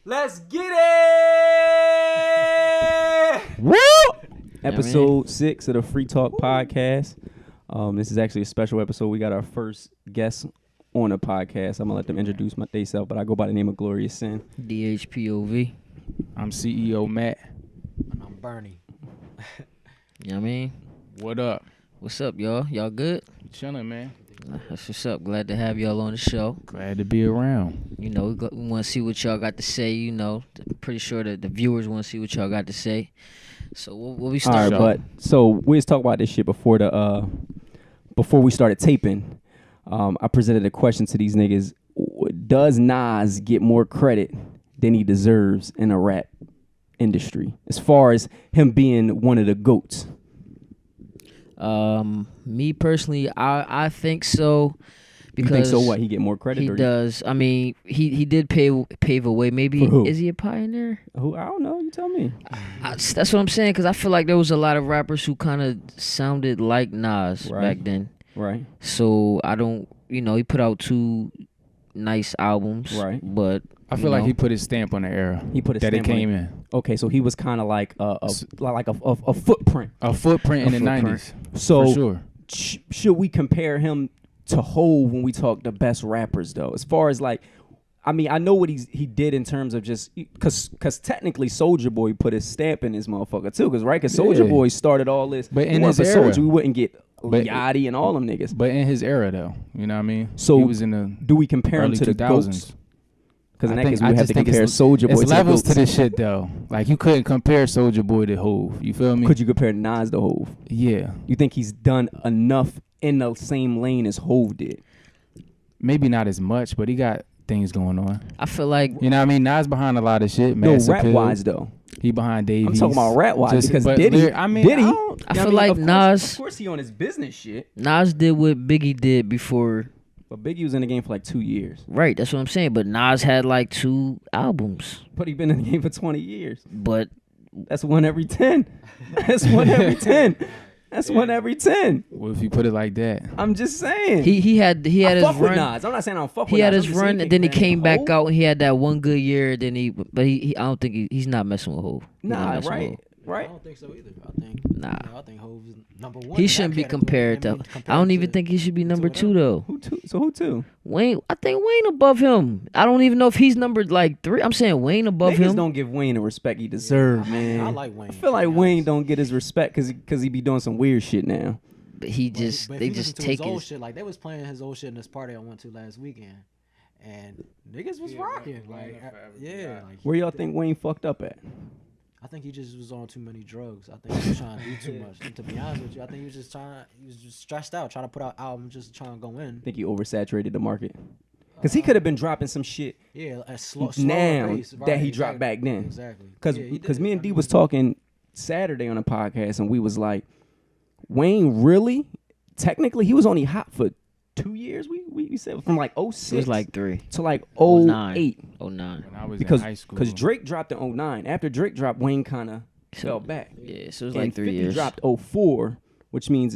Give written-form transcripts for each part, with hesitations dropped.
Let's get it! Woo! Episode 6 of the Free Talk Podcast. This is actually a special episode. We got our first guest on the podcast. I'm going to let them introduce themselves, but I go by the name of Glorious Sin. DHPOV. I'm CEO Matt. And I'm Bernie. You know what I mean? What up? What's up, y'all? Y'all good? Chilling, man. That's what's up. Glad to have y'all on the show. Glad to be around. You know, we want to see what y'all got to say. You know, pretty sure that the viewers want to see what y'all got to say. So what we start? All right, but so we was talking about this shit before we started taping. I presented a question to these niggas: does Nas get more credit than he deserves in a rap industry, as far as him being one of the GOATs? Me personally, I think so. Because You think so? What, he get more credit? he or does. I mean, he did pave a way. Maybe For who? Is he a pioneer? Who? I don't know. You tell me. That's what I'm saying. Because I feel like there was a lot of rappers who kind of sounded like Nas Right. back then. Right. So I don't, he put out 2 nice albums. Right. But I feel like he put his stamp on the era He put a that it stamp on came it. in. Okay, so he was kind of like a footprint. A footprint in the footprint. 90s. So for sure. Should we compare him to Hov when we talk the best rappers, though? As far as like, I mean, I know what he did in terms of just because technically Soulja Boy put his stamp in his motherfucker too, because Soulja Yeah. Boy started all this. But If it in wasn't his for era. Soulja, we wouldn't get But- Yachty and all them niggas. But in his era, though, you know what I mean? So he was in the Do we compare him early to the 2000s. GOATs? Because in I that think- case, we I would have just to think compare it's- Soulja Boy It's to levels the to GOATs. this shit, though. Like, you couldn't compare Soulja Boy to Hov. You feel me? Could you compare Nas to Hov? Yeah. You think he's done enough in the same lane as Hov did? Maybe not as much, but he got things going on. I feel like You know what I mean? Nas behind a lot of shit. No, Mass rap Appeal. wise though. He behind Davies. I'm talking about rap wise because but Diddy. I mean, Diddy. I feel like of course, Nas- Of course, he on his business shit. Nas did what Biggie did before. But Biggie was in the game for like 2 years. Right, that's what I'm saying. But Nas had like 2 albums. But he been in the game for 20 years. But That's 1 every 10. That's 1 every 10. That's 1 every 10. Well, if you put it like that, I'm just saying. he had I his fuck with run. Nas. I'm not saying I don't fuck with He had Nas. his I'm just saying run, and then he comparing came to back Hov. out, and he had that one good year. Then I don't think he's not messing with Hov. He's not Nah, messing with right. Hov. I Right. don't think so either. I think Nah. I think Hov is number 1. He shouldn't be compared to. I don't even think he should be number 2 though. Who two? So who two? Wayne, I think Wayne above him. I don't even know if he's numbered like 3. I'm saying Wayne above Niggas him. don't give Wayne the respect he deserves, man. I like Wayne. I feel like Wayne don't get his respect because he be doing some weird shit now. But he But just if they you just listen to take his old his. shit. Like they was playing his old shit in this party I went to last weekend, and niggas was rocking. Like like Where y'all think Wayne fucked up at? I think he just was on too many drugs. I think he was trying to do too much. And to be honest with you, I think he was just stressed out, trying to put out albums, just trying to go in. I think he oversaturated the market. Because he could have been dropping some shit Yeah, a slower now pace, that right, he dropped exactly. back then. Exactly. Because Yeah, he did. me and D was talking Saturday on a podcast, and we was like, Wayne really, technically, he was only hot for 2 years. We said from like 06 It was like 3. to like 09. 08. 09. when I was Because in high school, Drake dropped in 09. After Drake dropped, Wayne kind of fell back. Yeah, so it was And like 3 50 years. dropped 04, which means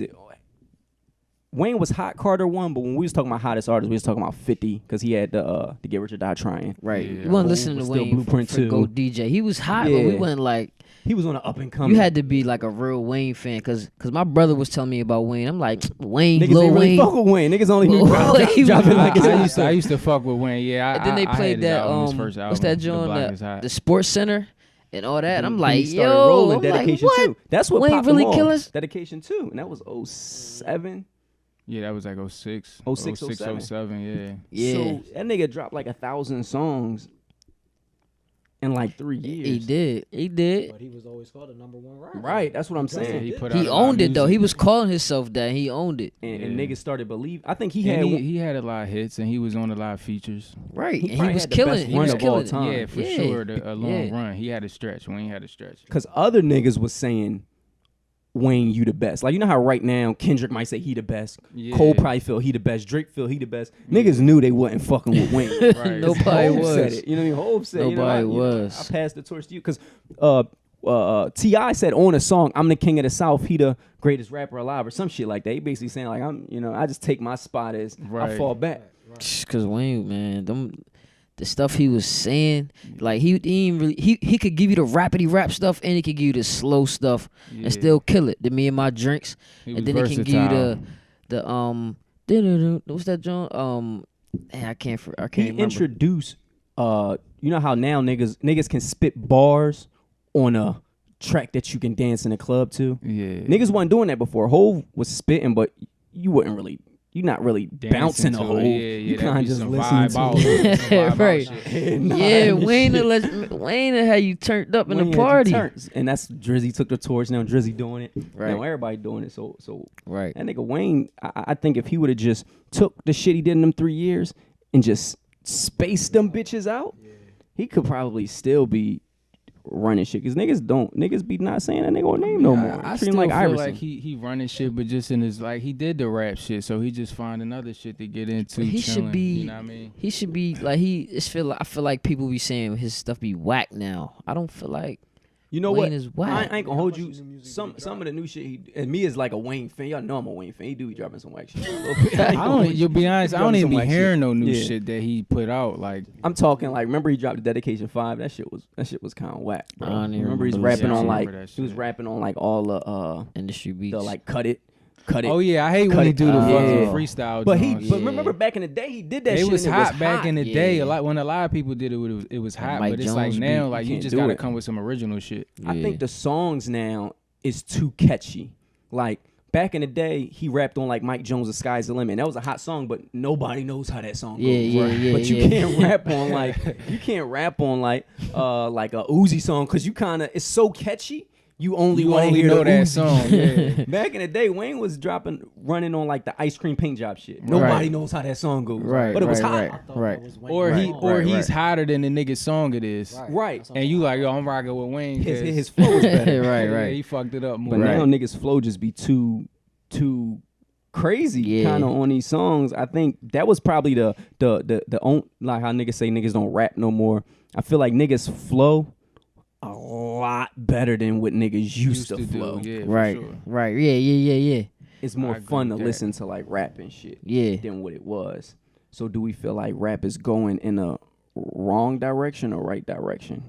Wayne was hot. Carter won, but when we was talking about hottest artists, we was talking about 50 because he had the Get Rich or Die Trying. Right. Yeah. You wasn't Wayne listening was to still Wayne Blueprint for too. Go DJ. He was hot, but Yeah. we wasn't like. He was on an up and coming. You had to be like a real Wayne fan, cause my brother was telling me about Wayne. I'm like, Wayne, Niggas Lil ain't really Wayne. fuck with Wayne. Niggas only Lil Wayne. dropping like his I used to fuck with Wayne. Yeah, And then they I played had his that album, his first what's that album, The joint, Block Is Hot. the Sports Center and all that. I'm Then like, he started yo, rolling I'm like, Dedication what? 2. That's what Wayne popped really him off. killers? Dedication 2, and that was 07. Yeah, that was like 06. 06, 07. 07, yeah. Yeah, So that nigga dropped like 1,000 songs in like 3 years. he did. But he was always called the number 1 rapper. Right, that's what I'm Because saying. he put out He a lot of owned it though. music. He was calling himself that. He owned it. And Yeah. niggas started believe. I think he And had. he had a lot of hits, and he was on a lot of features. Right, He and he probably was had the killing. best He run was of all killing. time. Yeah, for Yeah. sure. A long Yeah. run. He had a stretch. Wayne had a stretch. Because other niggas was saying, Wayne, you the best. Like, you know how right now Kendrick might say he the best. Yeah. Cole probably feel he the best. Drake feel he the best. Niggas knew they wasn't fucking with Wayne. Right. Nobody Hov was. said it. You know what I mean? Hov said Nobody I was. passed the torch to you. Because T.I. said on a song, I'm the king of the South. He the greatest rapper alive or some shit like that. He basically saying, like, I just take my spot as I Right. fall back. Cause Wayne, man, the stuff he was saying, like he didn't really he could give you the rapidy rap stuff and he could give you the slow stuff Yeah. and still kill it. The Me and My Drinks, He and was then he can give you versatile. the what's that John? I can't He remember. introduced, you know how now niggas can spit bars on a track that you can dance in a club to. Yeah. Niggas wasn't doing that before. Hove was spitting, but you're not really bouncing a to it. Hove. Yeah, you that'd kind be of just some listen vibe to out. it. Some vibe out Right. shit. Nah, Yeah, and this Wayne shit- Wayne had you turned up in Wayne the had you party. turned. And that's Drizzy took the torch. Now Drizzy doing it. Right. Now everybody doing it. So Right. that nigga Wayne, I think if he would have just took the shit he did in them 3 years and just spaced them bitches out, he could probably still be running shit. Cause niggas be not saying that nigga name no more. I Treat him still like feel Iverson. like he running shit, but just in his like he did the rap shit, so he just finding other shit to get into. He should chilling, be- You know what I mean? He should be like I feel like people be saying his stuff be whack now. I don't feel like You know Wayne what? is whack. I ain't gonna How hold much you. new music Some did he some drop? of the new shit he and me is like a Wayne fan. Y'all know I'm a Wayne fan. He do be dropping some whack shit. I don't. You'll be honest. I don't even be Some whack hearing shit. no new Yeah. shit that he put out. Like I'm talking like remember he dropped the Dedication 5. That shit was kind of whack. Bro. I don't even remember he's remember rapping that. on I like remember that he was shit. rapping on like all the industry beats. the like cut it. oh yeah, I hate Cut when he it. do the Yeah. fucking freestyle. But joints. but remember back in the day he did that It shit. was and hot back in the day. Yeah. A lot when a lot of people did it. It was hot. Mike But it's like Jones now, beat, like you you can't just do gotta it. come with some original shit. I think the songs now is too catchy. Like back in the day, he rapped on like Mike Jones' "The Sky's the Limit." And that was a hot song, but nobody knows how that song goes. Yeah. But you yeah. can't rap on like a Uzi song because you kind of it's so catchy. You only You want to only hear know the that Uzi. song. Yeah. Back in the day, Wayne was running on like the ice cream paint job shit. Nobody knows how that song goes. Right, But it was right, hot. right. I thought that was Wayne Or he Wayne. or Right, he's right. hotter than the nigga's song it is. Right. That's what And I'm you saying. like, yo, I'm rocking with Wayne. His 'cause- flow was better. Right, Yeah, right. he fucked it up more. But Right. now niggas flow just be too crazy Yeah. kind of on these songs. I think that was probably the like how niggas say niggas don't rap no more. I feel like niggas flow a lot better than what niggas used to flow. do. Yeah, for Right. sure. Right. Yeah. It's more I agree fun to with that. listen to like rap and shit Yeah. than what it was. So do we feel like rap is going in a wrong direction or right direction?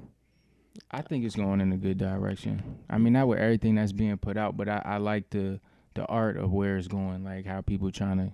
I think it's going in a good direction. I mean, not with everything that's being put out, but I like the art of where it's going, like how people trying to,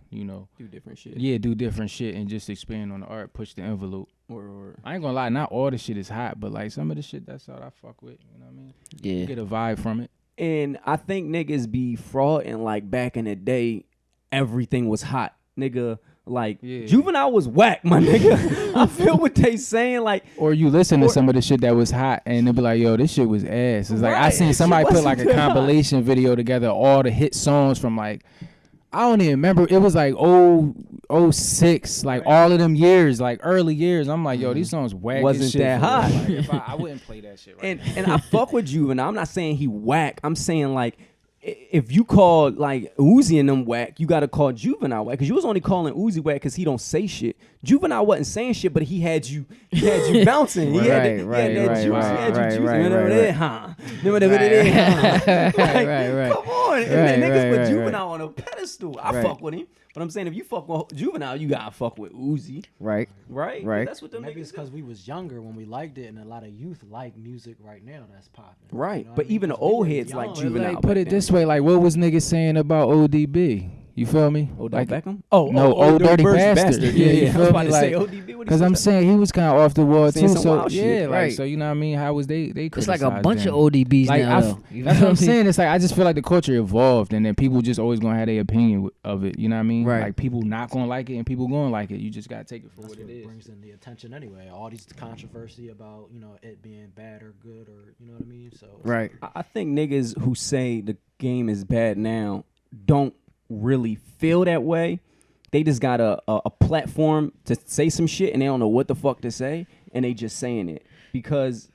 Do different shit. do different shit and just expand on the art, push the envelope. Or I ain't gonna lie, not all the shit is hot, but like some of the shit that's all I fuck with. You know what I mean? Yeah. Get a vibe from it. And I think niggas be fraud and like back in the day, everything was hot. Nigga, like Yeah. Juvenile was whack, my nigga. I feel what they saying. Like, Or you listen to Or- some of the shit that was hot and they'll be like, yo, this shit was ass. It's like I Right, seen shit somebody put wasn't like a that hot. compilation video together, all the hit songs from like, I don't even remember. It was like 06, like all of them years, like early years. I'm like, yo, these songs whack as Wasn't shit that for real. hot. Like, if I wouldn't play that shit right and I fuck with Juvenile. I'm not saying he whack. I'm saying like, if you call like Uzi and them whack, you gotta call Juvenile whack because you was only calling Uzi whack because he don't say shit. Juvenile wasn't saying shit, but he had you bouncing. He had that Right, juice. right, He had you right, juicing. right, Remember right, that, right. huh? Remember that, huh? Like, right. Come on, and Right, niggas right, put right, Juvenile on a pedestal. I Right. fuck with him, but I'm saying if you fuck with Juvenile, you gotta fuck with Uzi, Right. right? Right. That's what them Maybe it's niggas do. because we was younger when we liked it, and a lot of youth like music right now that's popping. Right, You know what but I mean? even the 'Cause we old were heads like young. Juvenile. Like, put it back this then. way, like what was niggas saying about ODB? You feel me? Odell like, Beckham? Oh, No, Old Dirty Bastard. Yeah, Yeah, you I was feel about me? to say Like, ODB. What he Cause said I'm that. saying he was kind of off the wall Saying too. some So wild yeah, shit. like Right. so you know what I mean? How was they It's like a criticized bunch them? of ODBs Like now. I though. You that's feel what I'm me? saying. It's like I just feel like the culture evolved, and then people just always gonna have their opinion of it. You know what I mean? Right. Like people not gonna like it, and people gonna like it. You just gotta take it for That's what what it is. brings in the attention anyway. All these controversy about it being bad or good or you know what I mean. So Right. I think niggas who say the game is bad now don't really feel that way. They just got a platform to say some shit and they don't know what the fuck to say and they just saying it because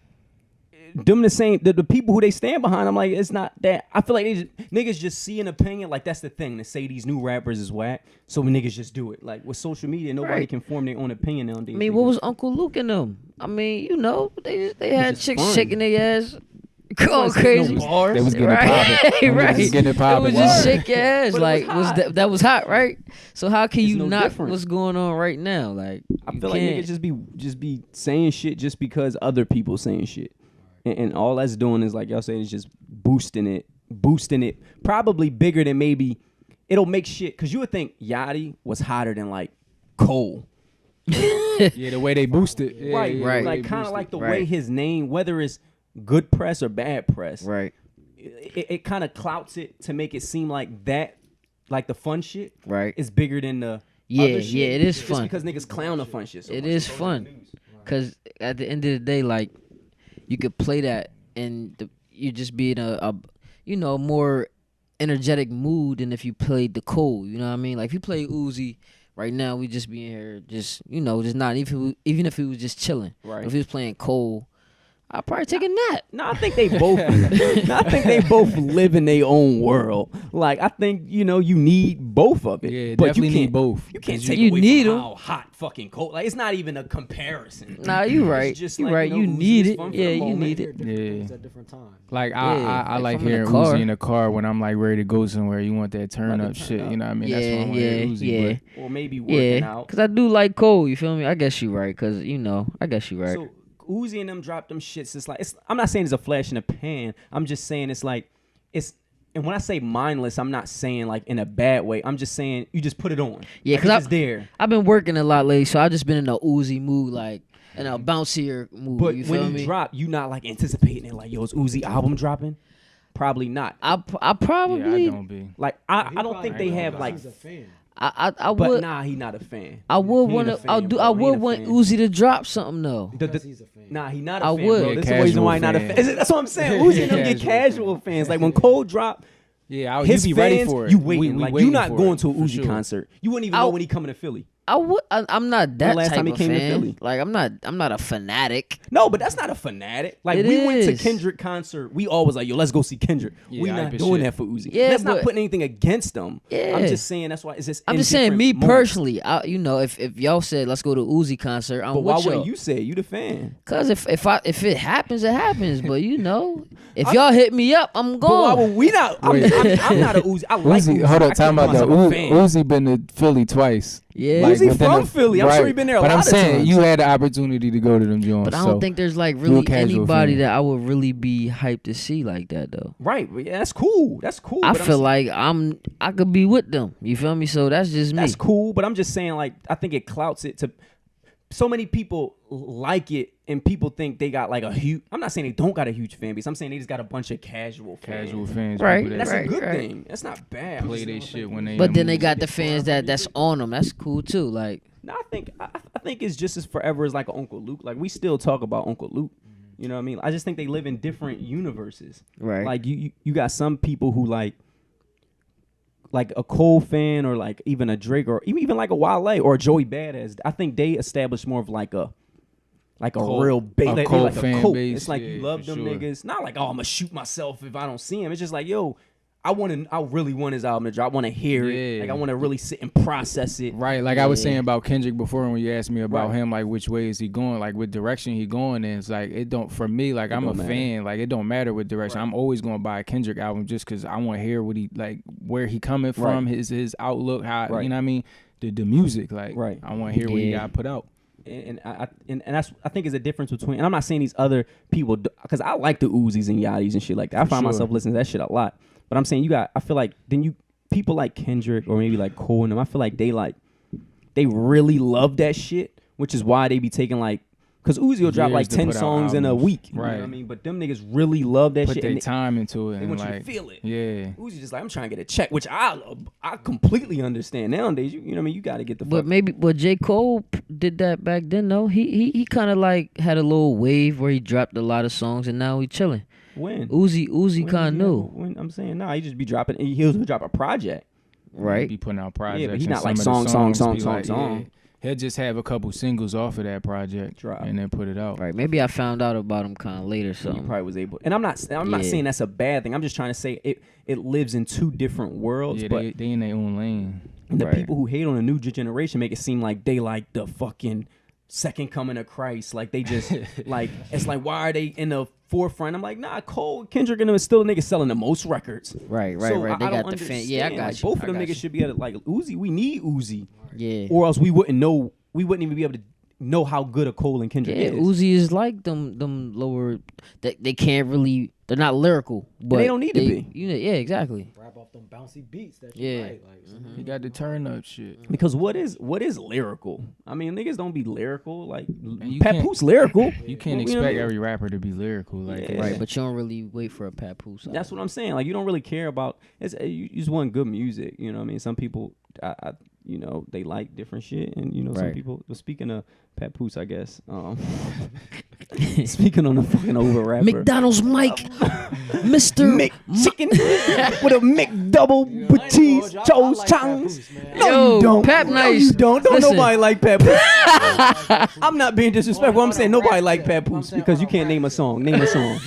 them the people who they stand behind. I'm like, it's not that. I feel like niggas just see an opinion. Like that's the thing to say these new rappers is whack. So niggas just do it. Like with social media, nobody Right. can form their own opinion on these. I mean, what was Uncle Luke and them? I mean, they had just chicks fun. shaking their ass, Going crazy. They was getting Right, it popping. right. They was getting it It popping. was just yeah. shake your ass. But it Like was was hot. that was hot, right? So how can It's you no not different. what's going on right now? Like I you feel like can't. niggas just be saying shit just because other people saying shit, and all that's doing is like y'all saying is just boosting it, probably bigger than maybe it'll make shit. Cause you would think Yachty was hotter than like Cole, Yeah, the way they boosted. Yeah, right? yeah, right. the way Like they kind of boosted. like the Right. way his name, whether it's good press or bad press, Right, it kind of clouts it to make it seem like that, like the fun shit, right. is bigger than the Yeah, other shit. yeah, it is Just fun. because niggas clown the fun shit. So It much. is fun. Cause at the end of the day, like you could play that and you just be in a more energetic mood than if you played the Cole. You know what I mean? Like if you play Uzi right now, we just be in here just just not even if he was just chilling. Right. If he was playing Cole, I'd probably take a nap. No, I think they both. I think they both live in their own world. Like I think you need both of it. Yeah, but definitely you need can't, both. You can't 'Cause take you away need from 'em. how hot fucking cold. Like it's not even a comparison. Nah, you It's right. just You like, right. Uzi You is need it. fun for Yeah, the you moment. need Hear it. different Yeah. things at different times. Like Yeah, I if like I'm in a hearing car. Uzi in the car when I'm like ready to go somewhere. You want that turn About up to turn shit. up. You know what I mean? That's Yeah, why I want to yeah, hear Uzi. yeah. Or maybe working out. Cause I do like Cole. You feel me? I guess you right. Cause I guess you right. So Uzi and them drop them shits. It's like I'm not saying it's a flash in the pan. I'm just saying it's like it's. And when I say mindless, I'm not saying like in a bad way. I'm just saying you just put it on. Yeah, like, 'cause it's there. I've been working a lot lately, so I just been in a Uzi mood, like in a bouncier mood. But you feel when me? you drop, you not like anticipating it. Like, yo, is Uzi album dropping? Probably not. I Yeah, I probably don't be. Like, I don't think they have like. He's a fan. I But would nah, he not a fan. I would He ain't want a to fan, I bro. He would ain't a want fan. Uzi to drop something though. Because he's a fan. Nah, he not a I fan, would. bro. Yeah, This is the reason why he not a casual fan. fan. That's what I'm saying. Uzi and them get Casual casual fans. Like when Cole drop, Yeah, his you be fans, ready for it. you waiting. We Like you waiting not for going it, to a for Uzi sure. concert. You wouldn't even I'll- know when he coming to Philly. I'm not that last type time he of came to fan. Philly? Like I'm not a fanatic. No, but that's not a fanatic. Like It we went to is. Kendrick concert. We always like, yo, let's go see Kendrick. Yeah, we hype not as doing shit. that for Uzi. Yeah, That's not but- putting anything against them. Yeah. I'm just saying that's why it's just. I'm in just saying, different me moments. personally, if y'all said let's go to Uzi concert, I'm But why with y'all. wouldn't you say it? You the fan? Cause if it happens, it happens. But if y'all hit me up, I'm But why going. would we not? I'm not a Uzi. I like Uzi, Uzi. hold I up, time can't about that. call myself a fan. Uzi been to Philly twice. Yeah. Uzi within from Philly. I'm sure he been there a But lot I'm of saying times. you had the opportunity to go to them joints. But I so don't think there's like you a really casual anybody fan. that I would really be hyped to see like that though. Right. But yeah, that's cool. That's cool. I but I'm feel saying- like I could be with them. You feel me? So that's just me. that's cool. But I'm just saying, like, I think it clouts it to. So many people like it, and people think they got like a huge. I'm not saying they don't got a huge fan base. I'm saying they just got a bunch of casual fans. casual fans, Right, people And that that's right, a good right. thing. That's not bad. I'm play just- their shit when they. But in then the they mood. got the fans that's on them. That's cool too. Like No, I think it's just as forever as like an Uncle Luke. Like we still talk about Uncle Luke. You know what I mean? I just think they live in different universes. right. Like you got some people who like a Cole fan or like even a Drake or even like a Wale or a Joey Badass. I think they established more of like a Cult- real base, a like, cult like a fan cult. base, It's like yeah, you love for them sure. niggas. Not like, oh, I'm gonna shoot myself if I don't see him. It's just like, yo, I really want his album to drop. I want to hear it. Yeah. Like I want to really sit and process it. Right, like I was Yeah. saying about Kendrick before when you asked me about Right. him, like which way is he going, like what direction he going in. It's like it don't for me, like I'm a don't matter. fan, like it don't matter what direction. I'm always gonna buy a Kendrick album just because I want to hear what he like, where he coming from, his outlook, how Right. you know what I mean, the music, like Right. I want to hear what he Yeah. got put out. And that's I think is a difference between. And I'm not saying these other people because I like the Uzis and Yachty's and shit like that. I find sure. myself listening to that shit a lot. But I'm saying I feel like people like Kendrick or maybe like Cole and them. I feel like they really love that shit, which is why they be taking like. Because Uzi will drop Years like to 10 put out songs in a albums. week. You know Right. what I mean? But them niggas really love that Put shit. their And time into it they and want you like to feel it. yeah. Uzi just like, I'm trying to get a check, which I completely understand. Nowadays, you know what I mean? You got to get the fuck. But J. Cole did that back then though. He kind of like had a little wave where he dropped a lot of songs and now he chilling. When? Uzi When kind of he knew, ever- When I'm saying, nah, he just be dropping. He'll drop a project. right? Be putting out projects. he and not like some of the song, songs be song, like, song. yeah. He'll just have a couple singles off of that project Drop. and then put it out. Right. Maybe I found out about him kind of later. So he So probably was able. And I'm not Yeah. saying that's a bad thing. I'm just trying to say it lives in two different worlds. Yeah, but they in their own lane. the Right. people who hate on the new generation make it seem like they like the fucking second coming of Christ. Like they just like it's like why are they in the forefront? I'm like, nah, Cole, Kendrick, and them is still the niggas selling the most records. Right. So They I got don't the fan. Yeah, I understand. got Like, you. both of I them got niggas you. should be at it. Like Uzi, we need Uzi, Yeah. or else we wouldn't know. We wouldn't even be able to know how good a Cole and Kendrick Yeah, is. Uzi is like them lower. They can't really. They're not lyrical, but they don't need to be. You know, yeah, exactly. Rap off them bouncy beats that you Yeah. like. He got the turn up shit. Because what is lyrical? I mean, niggas don't be lyrical. Like you Pat can't- Poose lyrical. You can't You know what I expect mean? every rapper to be lyrical. Like, Yeah. Right, but you don't really wait for a Papoose. That's what I'm saying. Like you don't really care about. You just want good music. You know what I mean? Some people, you know, they like different shit, and you know, some Right. people. But speaking of Papoose, I guess. Speaking on the fucking over rapper. McDonald's Mike, Mr. Mc chicken with a McDouble with cheese, toes, tongues. No, Yo, you don't. Pap No, Nice. you don't. Don't Listen. nobody like Papoose. I'm not being disrespectful. I'm saying nobody like Papoose because you can't name a song. Name a song.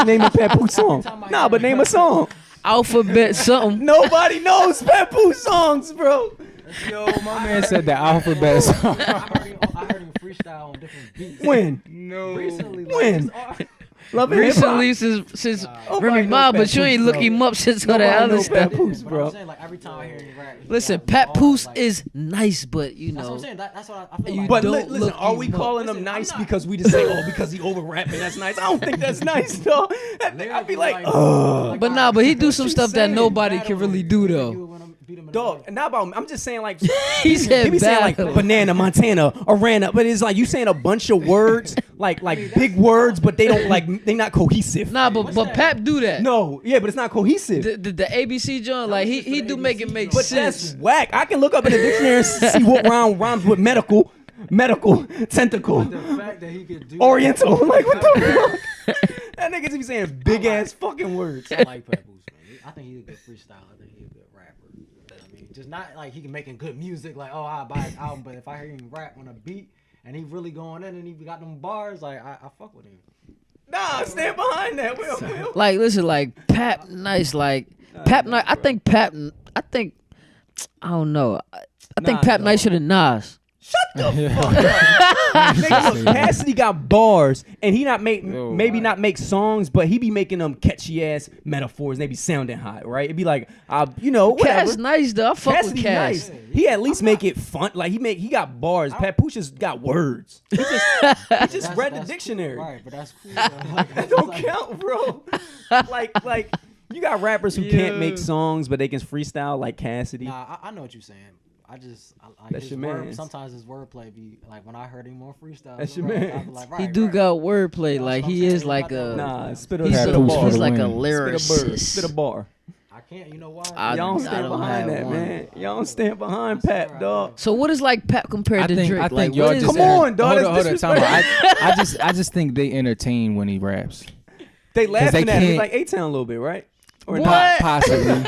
Name a Papoose song. Nah, but name a song. Alphabet something. Nobody knows Papoose songs, bro. yo, my man said the alphabet song. I heard him freestyle on different beats. When? No. Recently, like, When? just- Love and Hip Hop. Recently, since Nobody Remy knows Ma, but you Papoose, ain't look bro. him up since all that Nobody other knows stuff. Papoose, but bro. I'm saying, like, every time I hear him rap, he Listen, got bars, Papoose like- is nice, but you That's what I'm know, saying. That's what I feel You like. But don't listen, look are we him up. calling Listen, them I'm nice not- because we just say, oh, because he over rapping, that's nice? I don't think that's nice, though. I'd be like, Like, ugh. but nah, but he do some you stuff that saying? nobody can really do though. Dog, not about. I'm just saying like He said he be saying like battle. banana, Montana, Arana, but it's like you saying a bunch of words, like big words, but they don't like they not cohesive. Nah, but Pap do that. No, yeah, but it's not cohesive. The ABC joint, like he do make it make But sense. that's whack. I can look up in the dictionary and see what rhymes with medical, tentacle, The fact that he could do oriental. Like what the fuck? That nigga be saying big ass fucking words. I like Papoose, man. I think he's a good freestyle. I think he's a good rapper. I mean, just not like he can making good music. Like, oh, I buy his album. But if I hear him rap on a beat and he really going in and he got them bars, like I fuck with him. Nah, stand behind that. Will. Like listen, like Pap Nice, like Pap Nice. I think I don't know. I think Nas, Pap Nice dog. should have Nas. Nigga, look, Cassidy got bars, and he not make Yo, maybe not make songs, but he be making them catchy ass metaphors. And they be sounding hot, right? It'd be like, you know, whatever. Cass nice though. I fuck with Cassidy Cass. nice. He at least make it fun. Like he got bars. Papoose just got words. He just read the That's dictionary. Cool, right, but that's cool. though. Like, That don't count, bro. like you got rappers who can't make songs, but they can freestyle like Cassidy. Nah, I know what you're saying. I That's his your word, man. sometimes his wordplay be like when I heard him on freestyle. That's your I be man. like, He right, do right. got wordplay. That's Like what I'm he saying. is He like got that a. Nah, spit a He's, spit a, a Papoose bar. he's like a Spit a Spit a bird. lyricist. Spit a bar. I can't. You know why? I- Y'all don't I stand don't behind have that, one. man. Y'all don't stand behind Pap, dog. So what is like Pap compared to Drake? I Like think y'all what is just Come on, dog, Hold that's on, time out. I just think they entertain when he raps. They laughing they at him. It's can't- like A-Town a little bit, right? Or What? not? Possibly.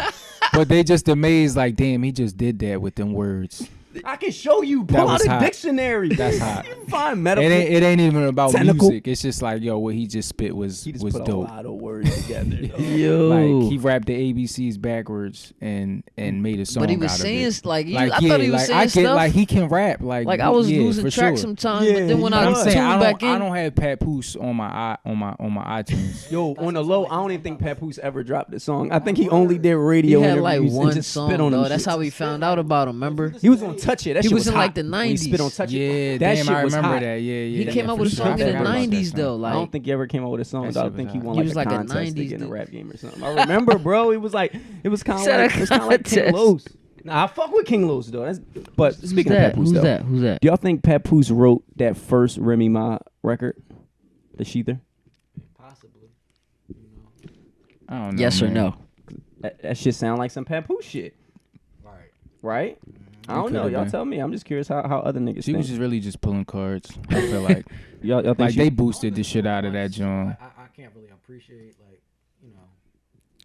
But they just amazed, like, damn, he just did that with them words. I can show you. That Pull out was a hot. dictionary. That's hot. You can find It metaphor. ain't even about Technical. music. It's just like, yo, what he just spit was He just was put dope. a lot of words together. dog. Yo. Like he rapped the ABCs backwards and made a song. But he was out saying of it. like, Like, I thought he was like, saying I get stuff. like he can rap. Like Like I was yeah, losing for track sure. sometimes, Yeah, but then when he I was. I'm saying tuned back in, I don't have Papoose on my iTunes. Yo, on the low, I don't even think Papoose ever dropped a song. I think he only did radio he had like interviews and one just song spit on though. them That's shits. how we found out about him. Remember? He was on Touch It. That He shit was in, hot. like, the When he spit on 90s. Touch It. Yeah, that damn, shit I was remember hot. that. Yeah, yeah. He came out with a for sure. song in I the forgot about that '90s song. though. I don't Like think he ever came out with a song. That Though. I shit think was he hot. won He like was a like a contest to 90s get in a dude. rap game or something. I remember, bro. It was like Said a like King contest. Los. Nah, I fuck with King Los though. But who's speaking of that? Papoose Who's though, that? Who's that? do y'all think Papoose wrote that first Remy Ma record, The Sheether? Possibly. You know. I don't know. Yes or man. no? That shit sound like some Papoose shit, Right. right? I don't know. could've Y'all been. tell me. I'm just curious how other niggas She think. was just really just pulling cards. I feel like y'all think like she, they boosted the shit out of that joint. I can't really appreciate like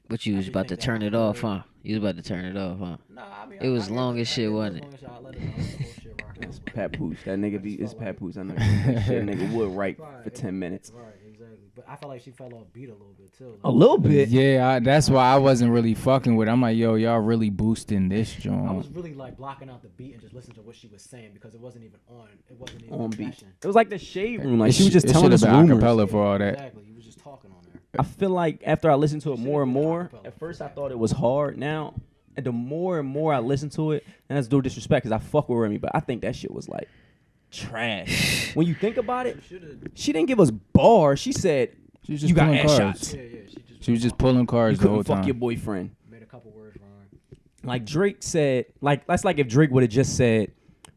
But you was I about to think that turn it I off, would. huh? You was about to turn it off, huh? Nah, I mean, It was I long get as shit, it. wasn't it? As long as I let the whole shit rock out. Papoose. That nigga be it's Papoose. I know that shit nigga would write for 10 minutes. Right, exactly. but I felt like she fell off beat a little bit too. Like, A little bit. Yeah, that's why I wasn't really fucking with it. I'm like, yo, y'all really boosting this I joint. was really like blocking out the beat and just listening to what she was saying because it wasn't even on. It wasn't even On beat. passion. It was like the shade room. Like It she was sh- just it telling should've us been rumors. acapella for all that. Exactly. You was just talking on there. I feel like after I listened to it Should've more and been more, acapella. at first I thought it was hard. Now, and the more and more I listen to it, and that's no disrespect because I fuck with Remy, but I think that shit was like trash. When you think about it, she didn't give us bars. She said, She was just you got pulling ass cards. shots. Yeah. She was just pulling You cards the couldn't whole fuck time. your boyfriend. Made a couple words wrong. Like Drake said, like that's like if Drake would have just said,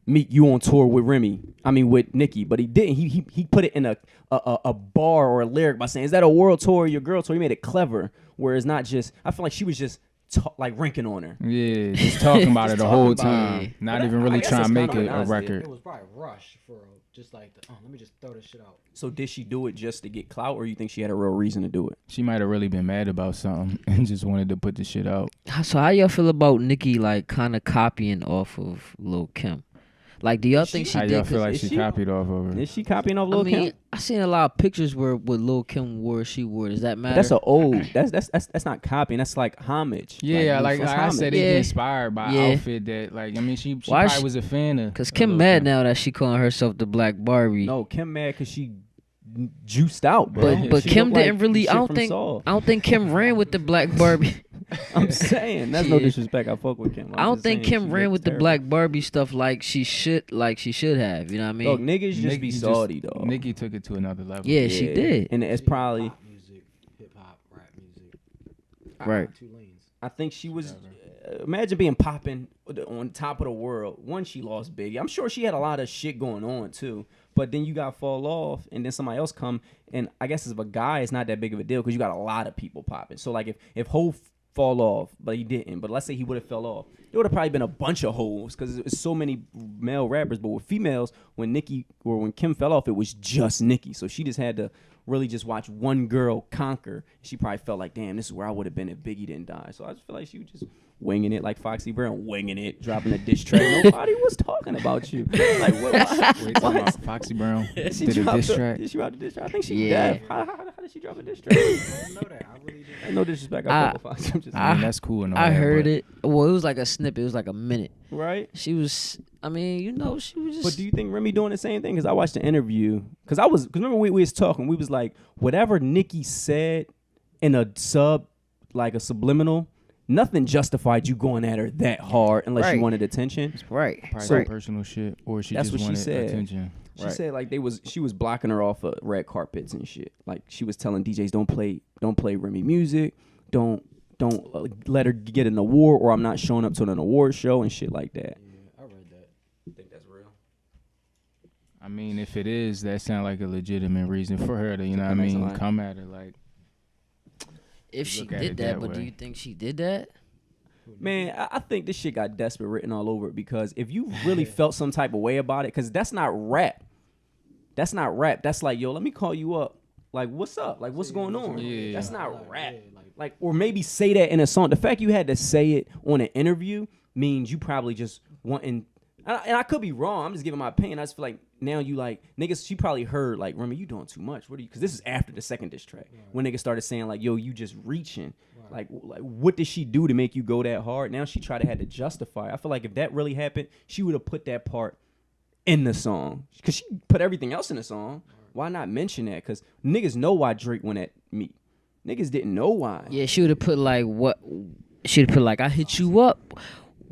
"Meek, you on tour with Remy." I mean with Nicki, but he didn't. He put it in a bar or a lyric by saying, "Is that a world tour or your girl tour?" He made it clever, where it's not just. I feel like she was just like ranking on her. Yeah, just talking about Just it the talking whole about time. it. Not But even I really guess trying it's to make kinda it a honestly, record. It was probably rush for just like let me just throw this shit out. So did she do it just to get clout, or you think she had a real reason to do it? She might have really been mad about something and just wanted to put the shit out. So how y'all feel about Nicki like kind of copying off of Lil Kim? Like, do y'all think she How did? y'all feel 'Cause like is she she- copied off of her? Is she copying off I Lil mean, Kim? I seen a lot of pictures where what Lil Kim wore, she wore. Does that matter? That's a old. That's not copying. That's like homage. Yeah, like that's I homage. said, they Yeah. get inspired by Yeah. outfit that, like, I mean, she Why probably she- was a fan of. Cause of Kim Lil' mad now that she calling herself the Black Barbie. No, Kim mad because she juiced out, bro. But She Kim look like didn't really. shit I don't from think. Saw. I don't think Kim ran with the Black Barbie. I'm saying that's no Yeah. disrespect. I fuck with Kim. I'm I don't just think saying Kim she ran looked with the terrible. Black Barbie stuff like she should have. You know what I mean? Dog, niggas just Nicki be salty, dog. Nicki took it to another level. Yeah, she did. and it's probably. Pop music, hip hop, rap music. Right. Two lanes. I think she was. Imagine being popping on top of the world. One, she lost Biggie. I'm sure she had a lot of shit going on too. But then you got fall off, and then somebody else come, and I guess as a guy, it's not that big of a deal because you got a lot of people popping. So like if Hov fall off, but he didn't. But let's say he would have fell off, it would have probably been a bunch of hoes because there's so many male rappers. But with females, when Kim fell off, it was just Nicki. So she just had to really just watch one girl conquer. She probably felt like, damn, this is where I would have been if Biggie didn't die. So I just feel like she was just winging it like Foxy Brown, winging it, dropping a diss track. Nobody was talking about you. Like what? Wait, talking about Foxy Brown She did a dropped diss track. Did she drop the diss track? I think she Yeah. did. How did she drop a diss track? I didn't know that. I really didn't. Ain't no disrespect. I fuck with Foxy. I'm just I mean, that's cool and all I that, heard but it. Well, it was like a snippet. It was like a minute. right. She was. I mean, you know, she was just. But do you think Remy doing the same thing? Because I watched the interview. Because remember we was talking. We was like, whatever Nicki said in a like a subliminal, nothing justified you going at her that hard unless Right. you wanted attention. right. probably So- some personal shit, or she That's just what she wanted said. attention. She said like she was blocking her off of red carpets and shit. Like she was telling DJs don't play Remy music, don't let her get an award, or I'm not showing up to an award show and shit like that. Yeah, I read that. I think that's real. I mean, if it is, that sounds like a legitimate reason for her to, you know what I That makes a mean, lot. come at her like. If she Look at did it that, that but do way. you think she did that? Man, I think this shit got desperate written all over it because if you really felt some type of way about it, because that's not rap. That's not rap. That's like, yo, let me call you up. Like, what's up? Like, what's going on? Yeah. That's not Like, rap. yeah, Like, or maybe say that in a song. The fact you had to say it on an interview means you probably just wanting. And I could be wrong. I'm just giving my opinion. I just feel like now you like niggas. She probably heard like, Remy, you doing too much. What are you? Because this is after the second diss track when niggas started saying like, yo, you just reaching. Like, what did she do to make you go that hard? Now she had to justify it. I feel like if that really happened, she would have put that part in the song because she put everything else in the song. Why not mention that? Because niggas know why Drake went at me. Niggas didn't know why. Yeah, she would have put like what? She'd have put like I hit you up.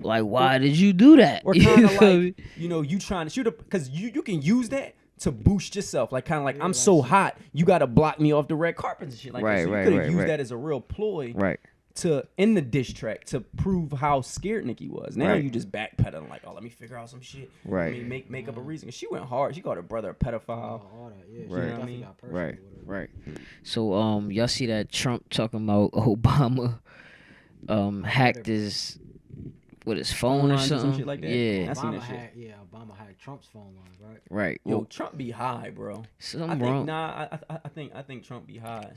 Like, why did you do that? Or You kind of feel me? like, you trying to shoot up because you can use that to boost yourself. Like kind of like I'm so hot, you got to block me off the red carpets and shit like that. Right, So you right, could have right, used right. that as a real ploy Right. to in the diss track to prove how scared Nicki was. Now Right. you just backpedaling like, oh, let me figure out some shit. Right. Let me make up a reason. 'Cause she went hard. She called her brother a pedophile. all that. Yeah, she Right. definitely Right. got personal Right. with it. Right. So y'all see that Trump talking about Obama hacked his phone or lines or some something? shit like that? Yeah. I seen that Obama shit. Obama hacked Trump's phone lines, right? Right. Yo, Well, Trump be high, bro. something I think wrong. I think Trump be high.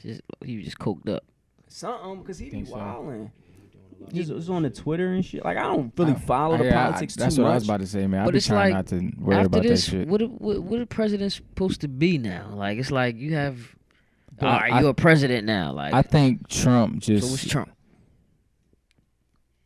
He was just coked up. Something because he be Think so. wilding. He doing a lot. Just on the Twitter and shit. Like I don't really follow the politics That's too what much. I was about to say, man. I But be it's trying like, not to worry After about this, that shit. what are presidents supposed to be now? Like it's like you have But All right, you a president now. Like, I think Trump so just what's Trump?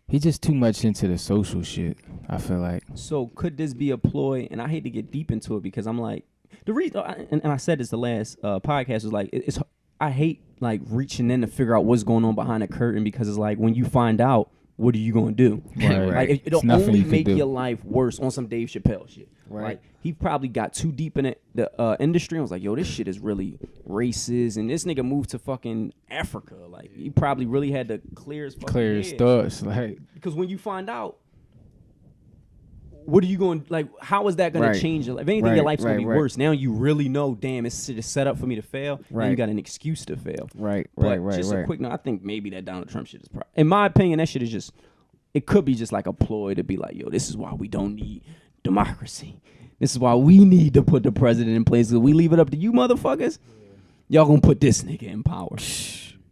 he just too much into the social shit. I feel like. So could this be a ploy? And I hate to get deep into it because I'm like, the reason, and I said this the last podcast, was like, it's I hate like reaching in to figure out what's going on behind the curtain, because it's like when you find out, what are you gonna do? Right. Like it'll It's nothing only you can make do. your life worse on some Dave Chappelle shit. Right. Like he probably got too deep in the industry and was like, yo, this shit is really racist, and this nigga moved to fucking Africa. Like he probably really had to clear his fucking Clear his head. thoughts. Like, Because when you find out, what are you going, like, how is that going Right. to change your life? If anything, your Right, life's going right, to be right. worse. Now you really know, damn, this shit is set up for me to fail. Now you Right. got an excuse to fail. Right, But just a quick note, I think maybe that Donald Trump shit is probably, in my opinion, that shit is just, it could be just like a ploy to be like, yo, this is why we don't need democracy. This is why we need to put the president in place. If we leave it up to you motherfuckers, y'all gonna put this nigga in power.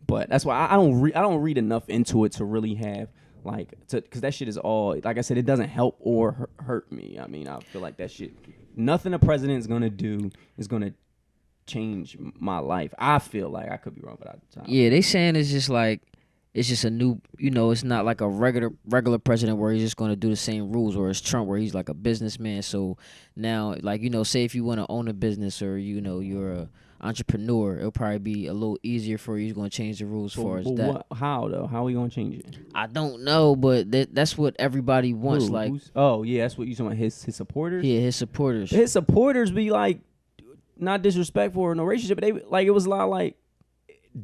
But that's why I don't read enough into it to really have like because that shit is all, like I said, it doesn't help or hurt me. I mean, I feel like that shit, nothing a president is gonna do is gonna change my life. I feel like, I could be wrong, but I Yeah, they saying it's just like, it's just a new, it's not like a regular president where he's just going to do the same rules, or it's Trump where he's like a businessman. So now, like, say if you want to own a business, or, you're a entrepreneur, it'll probably be a little easier for you. He's going to change the rules for us. That How though? How are we gonna change it? I don't know, but that's what everybody wants. Who? Like, Oh yeah, that's what you talking about. His supporters. yeah, his supporters. His supporters be like, not disrespectful or no relationship, but they like, it was a lot like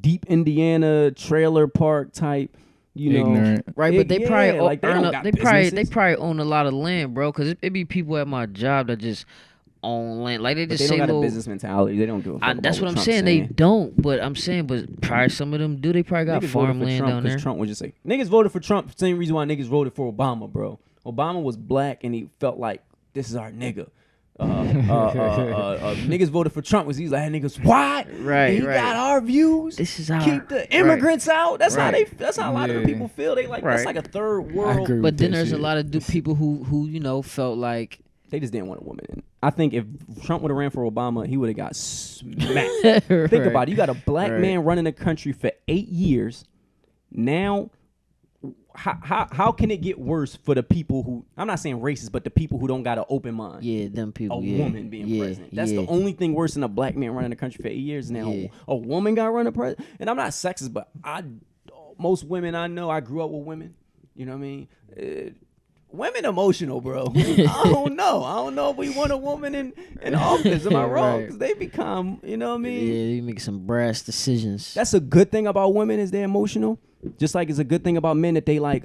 deep Indiana trailer park type, ignorant. Right, but they probably like, earn don't up, got they businesses. probably own a lot of land, bro. Cause it be people at my job that just own land. Like they But just they say don't got a little. business mentality. They don't give a fuck about That's what I'm Trump's saying. They don't, but I'm saying, but probably some of them do. They probably got Niggas voted for farmland Trump down there. Trump was just like, niggas voted for Trump. Same reason why niggas voted for Obama, bro. Obama was black and he felt like, this is our nigga. Niggas voted for Trump was, he's like, niggas, what? Right, He right. got our views. This is our Keep the immigrants out. That's how Right. that's how a lot of the Yeah. people feel. They like, that's Right. like a third I world. agree But with then that there's a shit. lot of people who felt like They just didn't want a woman in. I think if Trump would have ran for Obama, he would have got smacked. Think about it. You got a black Right. man running the country for 8 years. Now, how can it get worse for the people who, I'm not saying racist, but the people who don't got an open mind? Yeah, them people. A yeah. woman being yeah, president. That's yeah. the only thing worse than a black man running the country for 8 years now. Yeah. A woman got run the president. And I'm not sexist, but most women I know, I grew up with women. You know what I mean? Women emotional, bro. I don't know. I don't know if we want a woman in office. Am I wrong? Right. Because they become, you know what I mean? Yeah, you make some brass decisions. That's a good thing about women is they're emotional. Just like it's a good thing about men that they like,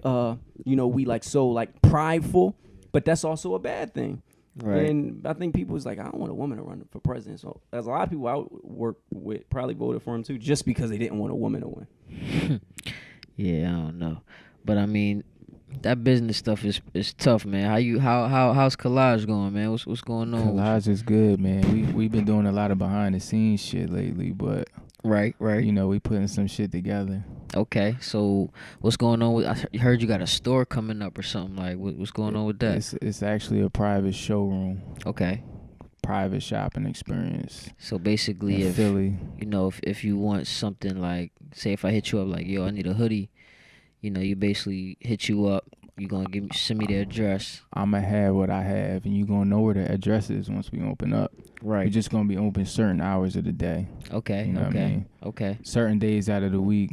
we like so like prideful. But that's also a bad thing. Right. And I think people is like, I don't want a woman to run for president. So there's a lot of people I work with probably voted for him too, just because they didn't want a woman to win. Yeah, I don't know, but I mean, that business stuff is tough, man. How's Collage going, man? What's going on? Collage is good, man. We've been doing a lot of behind the scenes shit lately, but Right. we putting some shit together. Okay, so what's going on with? I heard you got a store coming up or something. Like, what's going on with that? It's actually a private showroom, Okay, private shopping experience so basically, in if Philly. if you want something like, say, if I hit you up like, yo, I need a hoodie, you basically hit you up. You gonna send me the address, I'ma have what I have, and you gonna know where the address is once we open up. right? We're just gonna be open certain hours of the day, Okay, you know what I okay, mean? okay. Certain days out of the week,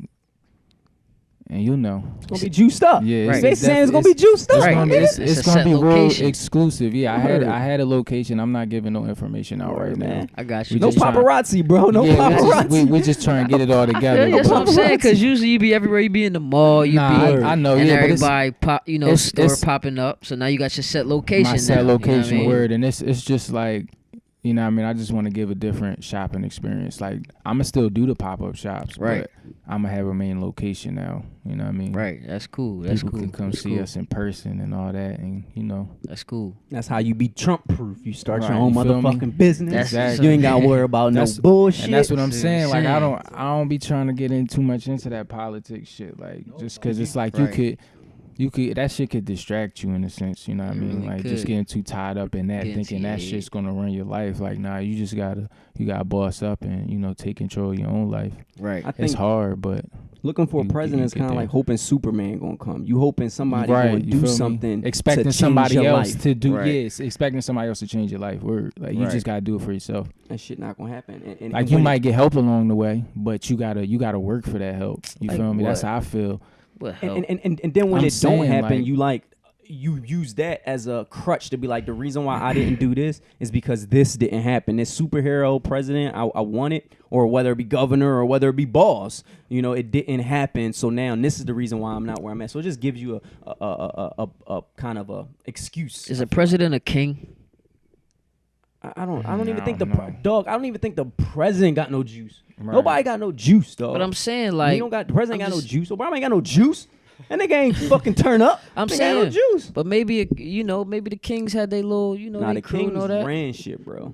and you'll know. It's gonna be juiced up. Yeah, Right. They saying it's gonna be juiced up. It's Right. gonna be, It's it's a gonna set be real location. exclusive. Yeah, Word. I had a location. I'm not giving no information out Word, right now. man. I got you. We No just trying- paparazzi, bro. No Yeah, paparazzi. we just trying to get it all together. That's what I'm but- saying. Cause usually you be everywhere. You be in the mall. You Nah, be I know, and yeah, but it's- everybody pop. it's- Store it's- popping up. So now you got your set location. my set now, you know what I location mean? word, and it's just like, you know what I mean? I just want to give a different shopping experience. Like, I'm going to still do the pop-up shops, Right. but I'm going to have a main location now, you know what I mean? Right. That's cool. That's People cool. can come That's see cool. us in person and all that, and, That's cool. That's how you be Trump proof. You start Right, your own you feel me? motherfucking business. That's Exactly. You ain't gotta worry about no That's- bullshit. And that's what I'm See saying. what I'm Like, saying. I don't be trying to get in too much into that politics shit. Like, just because it's like you Right. could, that shit could distract you in a sense, you know what I It mean? really Like just could. getting too tied up in that, Get into thinking your that head. shit's gonna run your life. Like, nah, you just gotta boss up and, you know, take control of your own life. Right. I It's think hard, but looking for a you president is get kind of there. like hoping Superman gonna come. You hoping somebody right, gonna you do feel me? something, Expecting to change somebody your else life. to do Right. yes, expecting somebody else to change your life. Word. Like you Right. just gotta do it for yourself. That shit not gonna happen. And Like you might get help along the way, but you gotta work for that help. You Like feel me? That's what? how I feel. What help? and then when I'm it don't saying, happen, like- you use that as a crutch to be like, the reason why I didn't do this is because this didn't happen. This superhero president I wanted, or whether it be governor or whether it be boss, you know, it didn't happen. So now this is the reason why I'm not where I'm at. So it just gives you a kind of a excuse. Is a president a king? I don't even think No. dog. I don't even think the president got no juice. Right. Nobody got no juice, dog. But I'm saying He like don't got the president I'm got just- no juice. Obama ain't got no juice. And nigga ain't fucking turn up. I'm Nigga saying, ain't no juice. but maybe maybe the Kings had their little, Nah, they the crew and Kings all that. ran shit, bro.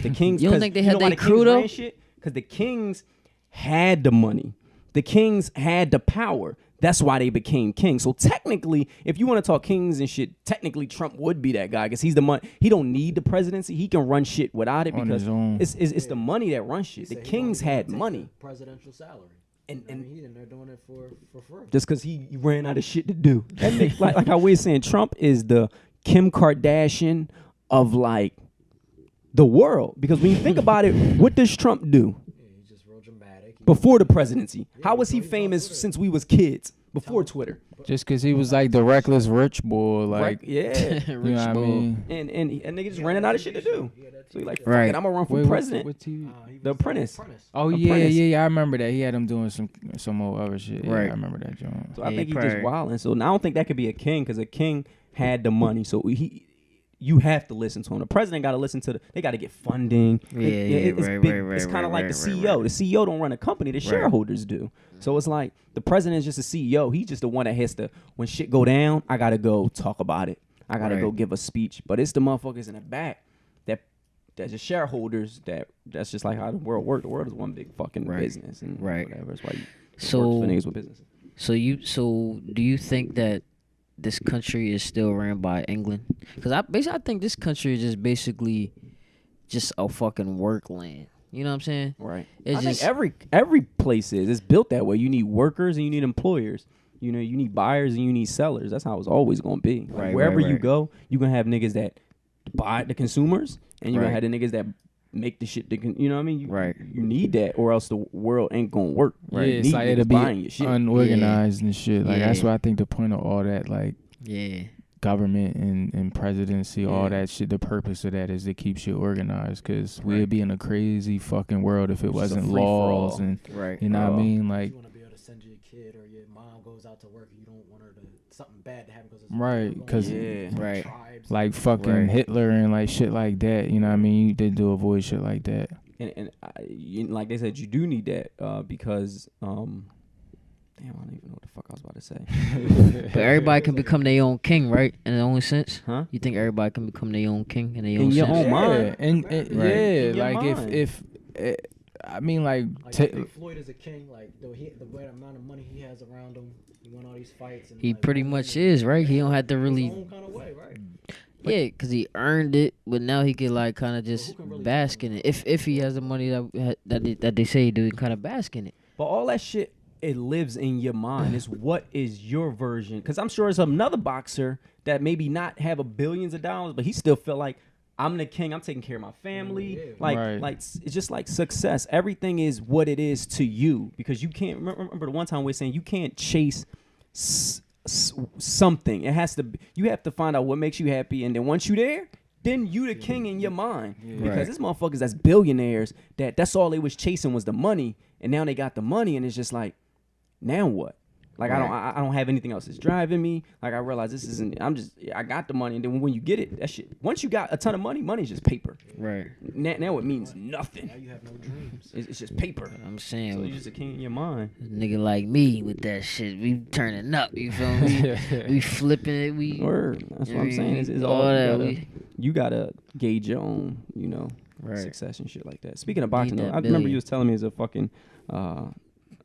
The Kings. You don't 'cause think they you had know why they the crew, Kings though? ran shit? Because the Kings had the money. The Kings had the power. That's why they became kings. So technically, if you want to talk kings and shit, technically Trump would be that guy because he's the money. He don't need the presidency. He can run shit without it On because his own. it's the money that runs shit. The Said he Kings only had gonna take money. the presidential salary. And- I and- mean, he in there doing it for free. Just because he ran out of shit to do. That makes, like I was saying, Trump is the Kim Kardashian of like the world. Because when you think about it, what does Trump do Yeah, he's just real dramatic. before the presidency? How was he he's on famous Twitter. since we was kids? Before Twitter. Just cause he was like the reckless rich boy, like Right? Yeah. you know what I mean? and nigga just running out of shit to do. So he like, fuck Right. it, I'm gonna run for Wait, president. What TV? The Apprentice. Oh Apprentice. yeah, I remember that. He had him doing some old other shit. Yeah, Right. I remember that joint. So I Yeah, think he he's just probably- wilding. So now I don't think that could be a king because a king had the money. So you have to listen to him. The president got to listen to they got to get funding. Yeah, it's right, big. right, It's right, kind of right, like the right, CEO. right. The CEO don't run a company. The shareholders do. So it's like the president is just a CEO. He's just the one that has to, when shit go down, I got to go talk about it. I got to Right. go give a speech. But it's the motherfuckers in the back that's just shareholders that's just like how the world works. The world is one big fucking Right. business and Right. whatever. That's why you So- work for niggas with businesses. So do you think that this country is still ran by England? Because I think this country is just basically just a fucking work land. You know what I'm saying? Right. It's I just- think every place is. It's built that way. You need workers and you need employers. You know, you need buyers and you need sellers. That's how it's always gonna be. Like, Right, wherever right, you right. go, you're gonna have niggas that buy the consumers and you're Right. gonna have the niggas that make the shit you know what I mean? Right. You need that or else the world ain't gonna work. Right. You It's need like niggas it'll be buying your shit. unorganized and shit. Like that's Yeah. what I think the point of all that, like Yeah. government and presidency, all Yeah. that shit. The purpose of that is to keep shit organized. Cause Right. we'd be in a crazy fucking world if it Just a wasn't free-for-all. laws and Right. you know what I mean. Like You want to be able to send your kid or your mom goes out to work. You don't want her to something bad to happen because Right, 'cause- Yeah. Right. Tribes. like fucking Right. Hitler and like shit like that. You know what I mean? You did to avoid shit like that. And like they said, you do need that because damn, I don't even know what the fuck I was about to say. But everybody can become their own king, right? In their own sense. Huh? You think everybody can become their own king in their In own your sense? own mind. Yeah, and Right. yeah, In your like mind. if I mean like Like, ta- you think Floyd is a king, like the amount of money he has around him, he won all these fights. And He like, pretty won much in is, right? He don't have to his really, own kind of way, right? yeah, because he earned it, but now he can like kind of just who can really bask tell in it. If he has the money that they say he do, he kind of bask in it. But all that shit, it lives in your mind. It's what is your version? Because I'm sure it's another boxer that maybe not have a billions of dollars, but he still feel like I'm the king. I'm taking care of my family. Yeah. Right. It's just like success. Everything is what it is to you because you can't remember the one time we were saying you can't chase something. It has to. You have to find out what makes you happy, and then once you there, then you the king in your mind. Because Right. this motherfuckers that's billionaires that's all they was chasing was the money, and now they got the money, and it's just like, now what? Like I don't have anything else that's driving me. Like I realize this isn't. I got the money, and then when you get it, that shit. Once you got a ton of money, money's just paper. Right. Now it means nothing. Now you have no dreams. It's just paper. I'm So saying, you're just a king in your mind. nigga like me with that shit, we turning up. You feel me? We flipping it. We Word. That's what I'm saying. It's all all that. you gotta gauge your own, Right. success and shit like that. Speaking of boxing, Need though, that I remember billion. you was telling me it's a fucking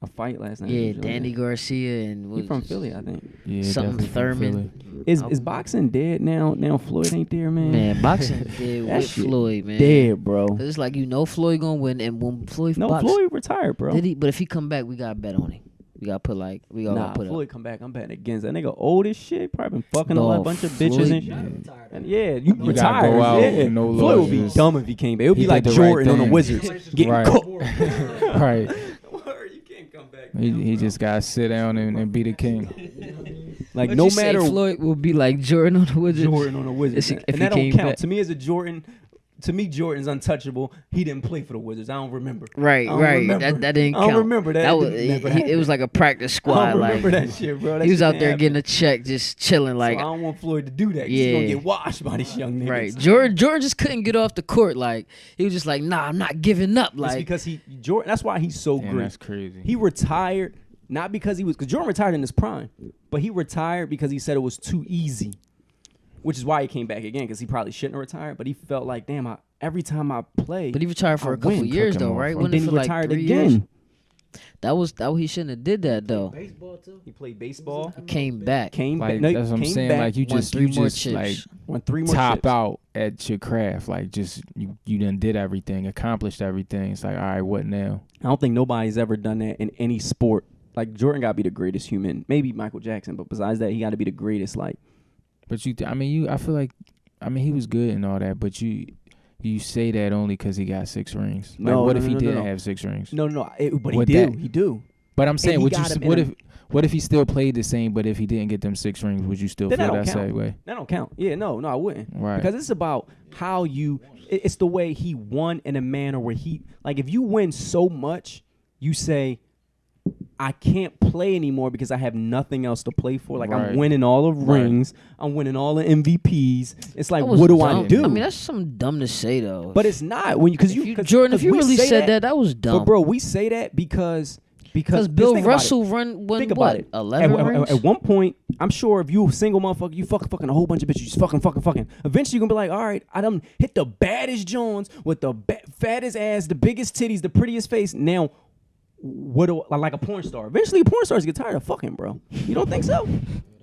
a fight last night. Yeah, Danny Garcia and He from Philly, I think. Yeah, something definitely from Philly. Thurman. Is boxing dead now? Now Floyd ain't there, man. Man, boxing dead That with shit Floyd, man. Dead, bro. 'Cause it's like Floyd gonna win, and when Floyd No, box, Floyd retired, bro. did he? But if he come back, we gotta bet on him. We gotta put we all Nah, gotta put Floyd up. come back. I'm betting against that nigga. Old as shit. Probably been fucking a Dog, bunch of bitches Floyd- and shit. Retired. And yeah, you You gotta retired. go out yeah. with no Floyd would be lawyers. dumb if he came back. It would He be like did the right Jordan on the thing. Wizards getting Right. cooked. Right. Word, you can't come back. He just gotta sit down and be the king. Like But no you say matter Floyd will be like Jordan on the Wizards. Jordan on the Wizards, If and he that don't came count back. to me as a Jordan. To me, Jordan's untouchable. He didn't play for the Wizards. I don't remember. Right, I don't right. remember. That didn't I count. don't remember that. That was Never it was like a practice I squad. don't Like remember that shit, bro. That he was shit out didn't there happen. getting a check, just chilling. Like So I don't want Floyd to do that. 'Cause he's gonna Yeah. get washed by these young niggas. right, Jordan just couldn't get off the court. Like he was just like, nah, I'm not giving up. It's Like because Jordan. That's why he's so Damn, great. that's crazy. He retired not because because Jordan retired in his prime, but he retired because he said it was too easy, which is why he came back again because he probably shouldn't have retired. But he felt like, damn, every time I play, but he retired for I a couple win. years Cooking though, right? motherfucker. Wasn't then it he for like retired 3 again. years? That was he shouldn't have did that though. Baseball too. He played baseball, Came back, came Like back. No, that's what I'm came saying. back, Like you won just 3 you more just chips. like won 3 more top chips. out at your craft. Like just you done did everything, accomplished everything. It's like, all right, what now? I don't think nobody's ever done that in any sport. Like Jordan got to be the greatest human. Maybe Michael Jackson, but besides that, he got to be the greatest. Like But I feel like, he was good and all that. But you say that only because he got 6 rings. Like, No, what no, if he no, no, didn't no. have 6 rings? no, but he With do. that- He do. But I'm saying, he would got him what in if what if he still played the same? But if he didn't get them 6 rings, would you still Then that feel don't that count. same way? That don't count. Yeah, no, I wouldn't. Right. Because it's about how you. It's the way he won in a manner where he like if you win so much, you say, I can't play anymore because I have nothing else to play for. Like I'm Right. winning all the Right. rings, I'm winning all the MVPs. It's like, That was what do I dumb. do? I mean, that's something dumb to say though. But it's not when because if you, Jordan, if you we really say said that was dumb. But bro, we say that because Because just Bill think about it. Russell won Think about what, it. 11 rings? At one point, I'm sure if you a single motherfucker, you fucking a whole bunch of bitches, you just fucking. Eventually, you're gonna be like, all right, I done hit the baddest Jones with the fattest ass, the biggest titties, the prettiest face. Now, what do like a porn star? Eventually, porn stars get tired of fucking, bro. You don't think so?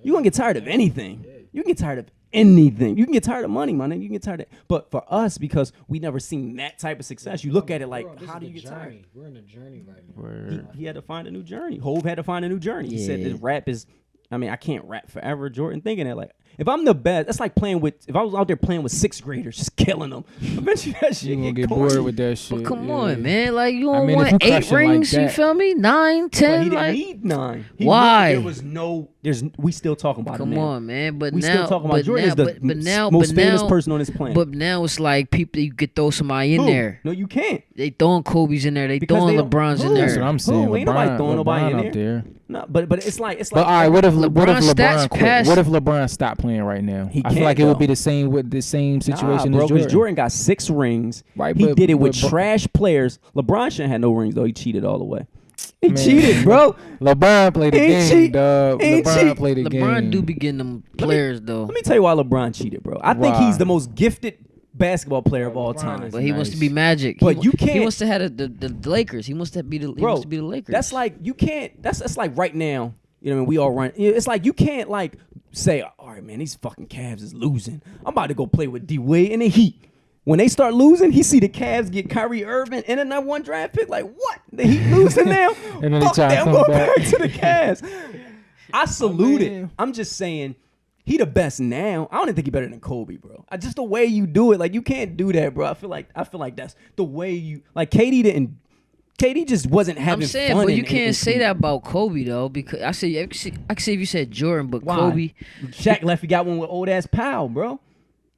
You gonna get tired of anything. You can get tired of anything. You can get tired of money, man. You can get tired of. But for us, because we never seen that type of success, you look at it like, This how is do the you get tired? journey. We're in a journey right now. Word. He had to find a new journey. Hove had to find a new journey. He said Yeah. this rap is. I mean, I can't rap forever. Jordan thinking that like, if I'm the best, that's like playing with. If I was out there playing with 6th graders, just killing them, eventually that shit You gonna get corny. bored with that shit. But come yeah. on, man. Like you I don't mean, if want you 8 crush it like rings. You that- feel me? 9, But 10. he didn't Like, need 9. Why? There was no. We still talking about come him now. on, man. But We now, still talking about but Jordan now, is the but now, most but famous now, person on this planet. But now it's like people. You could throw somebody in Who? there. No, you can't. They throwing Kobe's in there. They Because throwing they don't- LeBron's in Who? That's what there. I'm saying. Who? Ain't nobody LeBron- throwing nobody in LeBron up there. No, but it's like But all right, what if LeBron's stats quit? pass- What if LeBron stopped playing right now? He I feel can't, like it would though. be the same with the same situation bro, as because Jordan. Jordan got 6 rings. Right, He but- did it with but- trash players. LeBron shouldn't have no rings though. He cheated all the way. He Man. cheated, bro. LeBron played the Ain't game, cheat. dog. Ain't LeBron cheat. played the game. LeBron do be getting them players though. Let me tell you why LeBron cheated, bro. I think Why? he's the most gifted basketball player of all LeBron time. is But he wants to Nice. be Magic. But he, you He can't- wants to have the Lakers. He wants to be the. He Bro, wants to be the Lakers. That's like you can't. That's like right now. You know, what I mean, we all run. It's like you can't like say, all right, man, these fucking Cavs is losing. I'm about to go play with D Wade in the Heat. When they start losing, he see the Cavs get Kyrie Irving and another 1 draft pick. Like what? The Heat losing now? And then he Fuck try to that. I'm come going back. back to the Cavs. I salute it. man. I'm just saying. He the best now. I don't even think he better than Kobe, bro. Just the way you do it, like you can't do that, bro. I feel like that's the way you like. KD just wasn't having I'm saying, fun. but you in- can't in- say that about Kobe though, because I could see if you said Jordan, but Why? Kobe. Shaq left. He got one with old ass Powell, bro.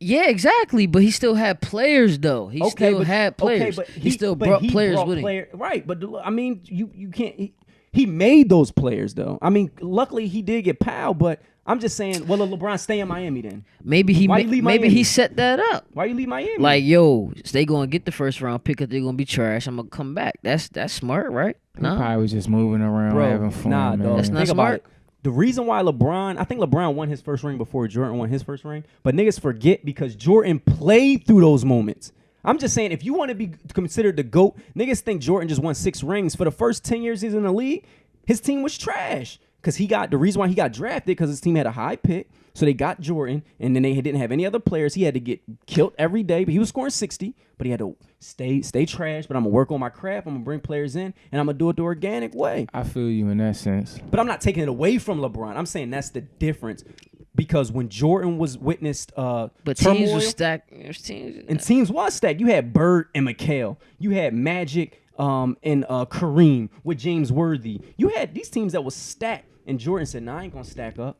Yeah, exactly. But he still had players though. He still had players. but he still but brought he players brought with him. Right, but I mean, you can't. He made those players though. I mean, luckily he did get Powell, but I'm just saying, well, LeBron stay in Miami then. Maybe he Why you leave maybe Miami? he set that up. Why you leave Miami? Like, yo, they gonna get the first round pick. If they're gonna be trash, I'm gonna come back. That's smart, right? He No, probably was just moving around, bro, having fun, nah, man. dog. That's not Think smart. about it. The reason why I think LeBron won his first ring before Jordan won his first ring, but niggas forget because Jordan played through those moments. I'm just saying, if you want to be considered the GOAT, niggas think Jordan just won 6 rings. For the first 10 years he's in the league, his team was trash. Because the reason why he got drafted, because his team had a high pick. So they got Jordan, and then they didn't have any other players. He had to get killed every day, but he was scoring 60. But he had to stay trash. But I'm going to work on my craft. I'm going to bring players in, and I'm going to do it the organic way. I feel you in that sense. But I'm not taking it away from LeBron. I'm saying that's the difference. Because when Jordan was witnessed But turmoil, teams were stacked. and teams was stacked. You had Bird and McHale. You had Magic and Kareem with James Worthy. You had these teams that was stacked. And Jordan said, nah, I ain't going to stack up.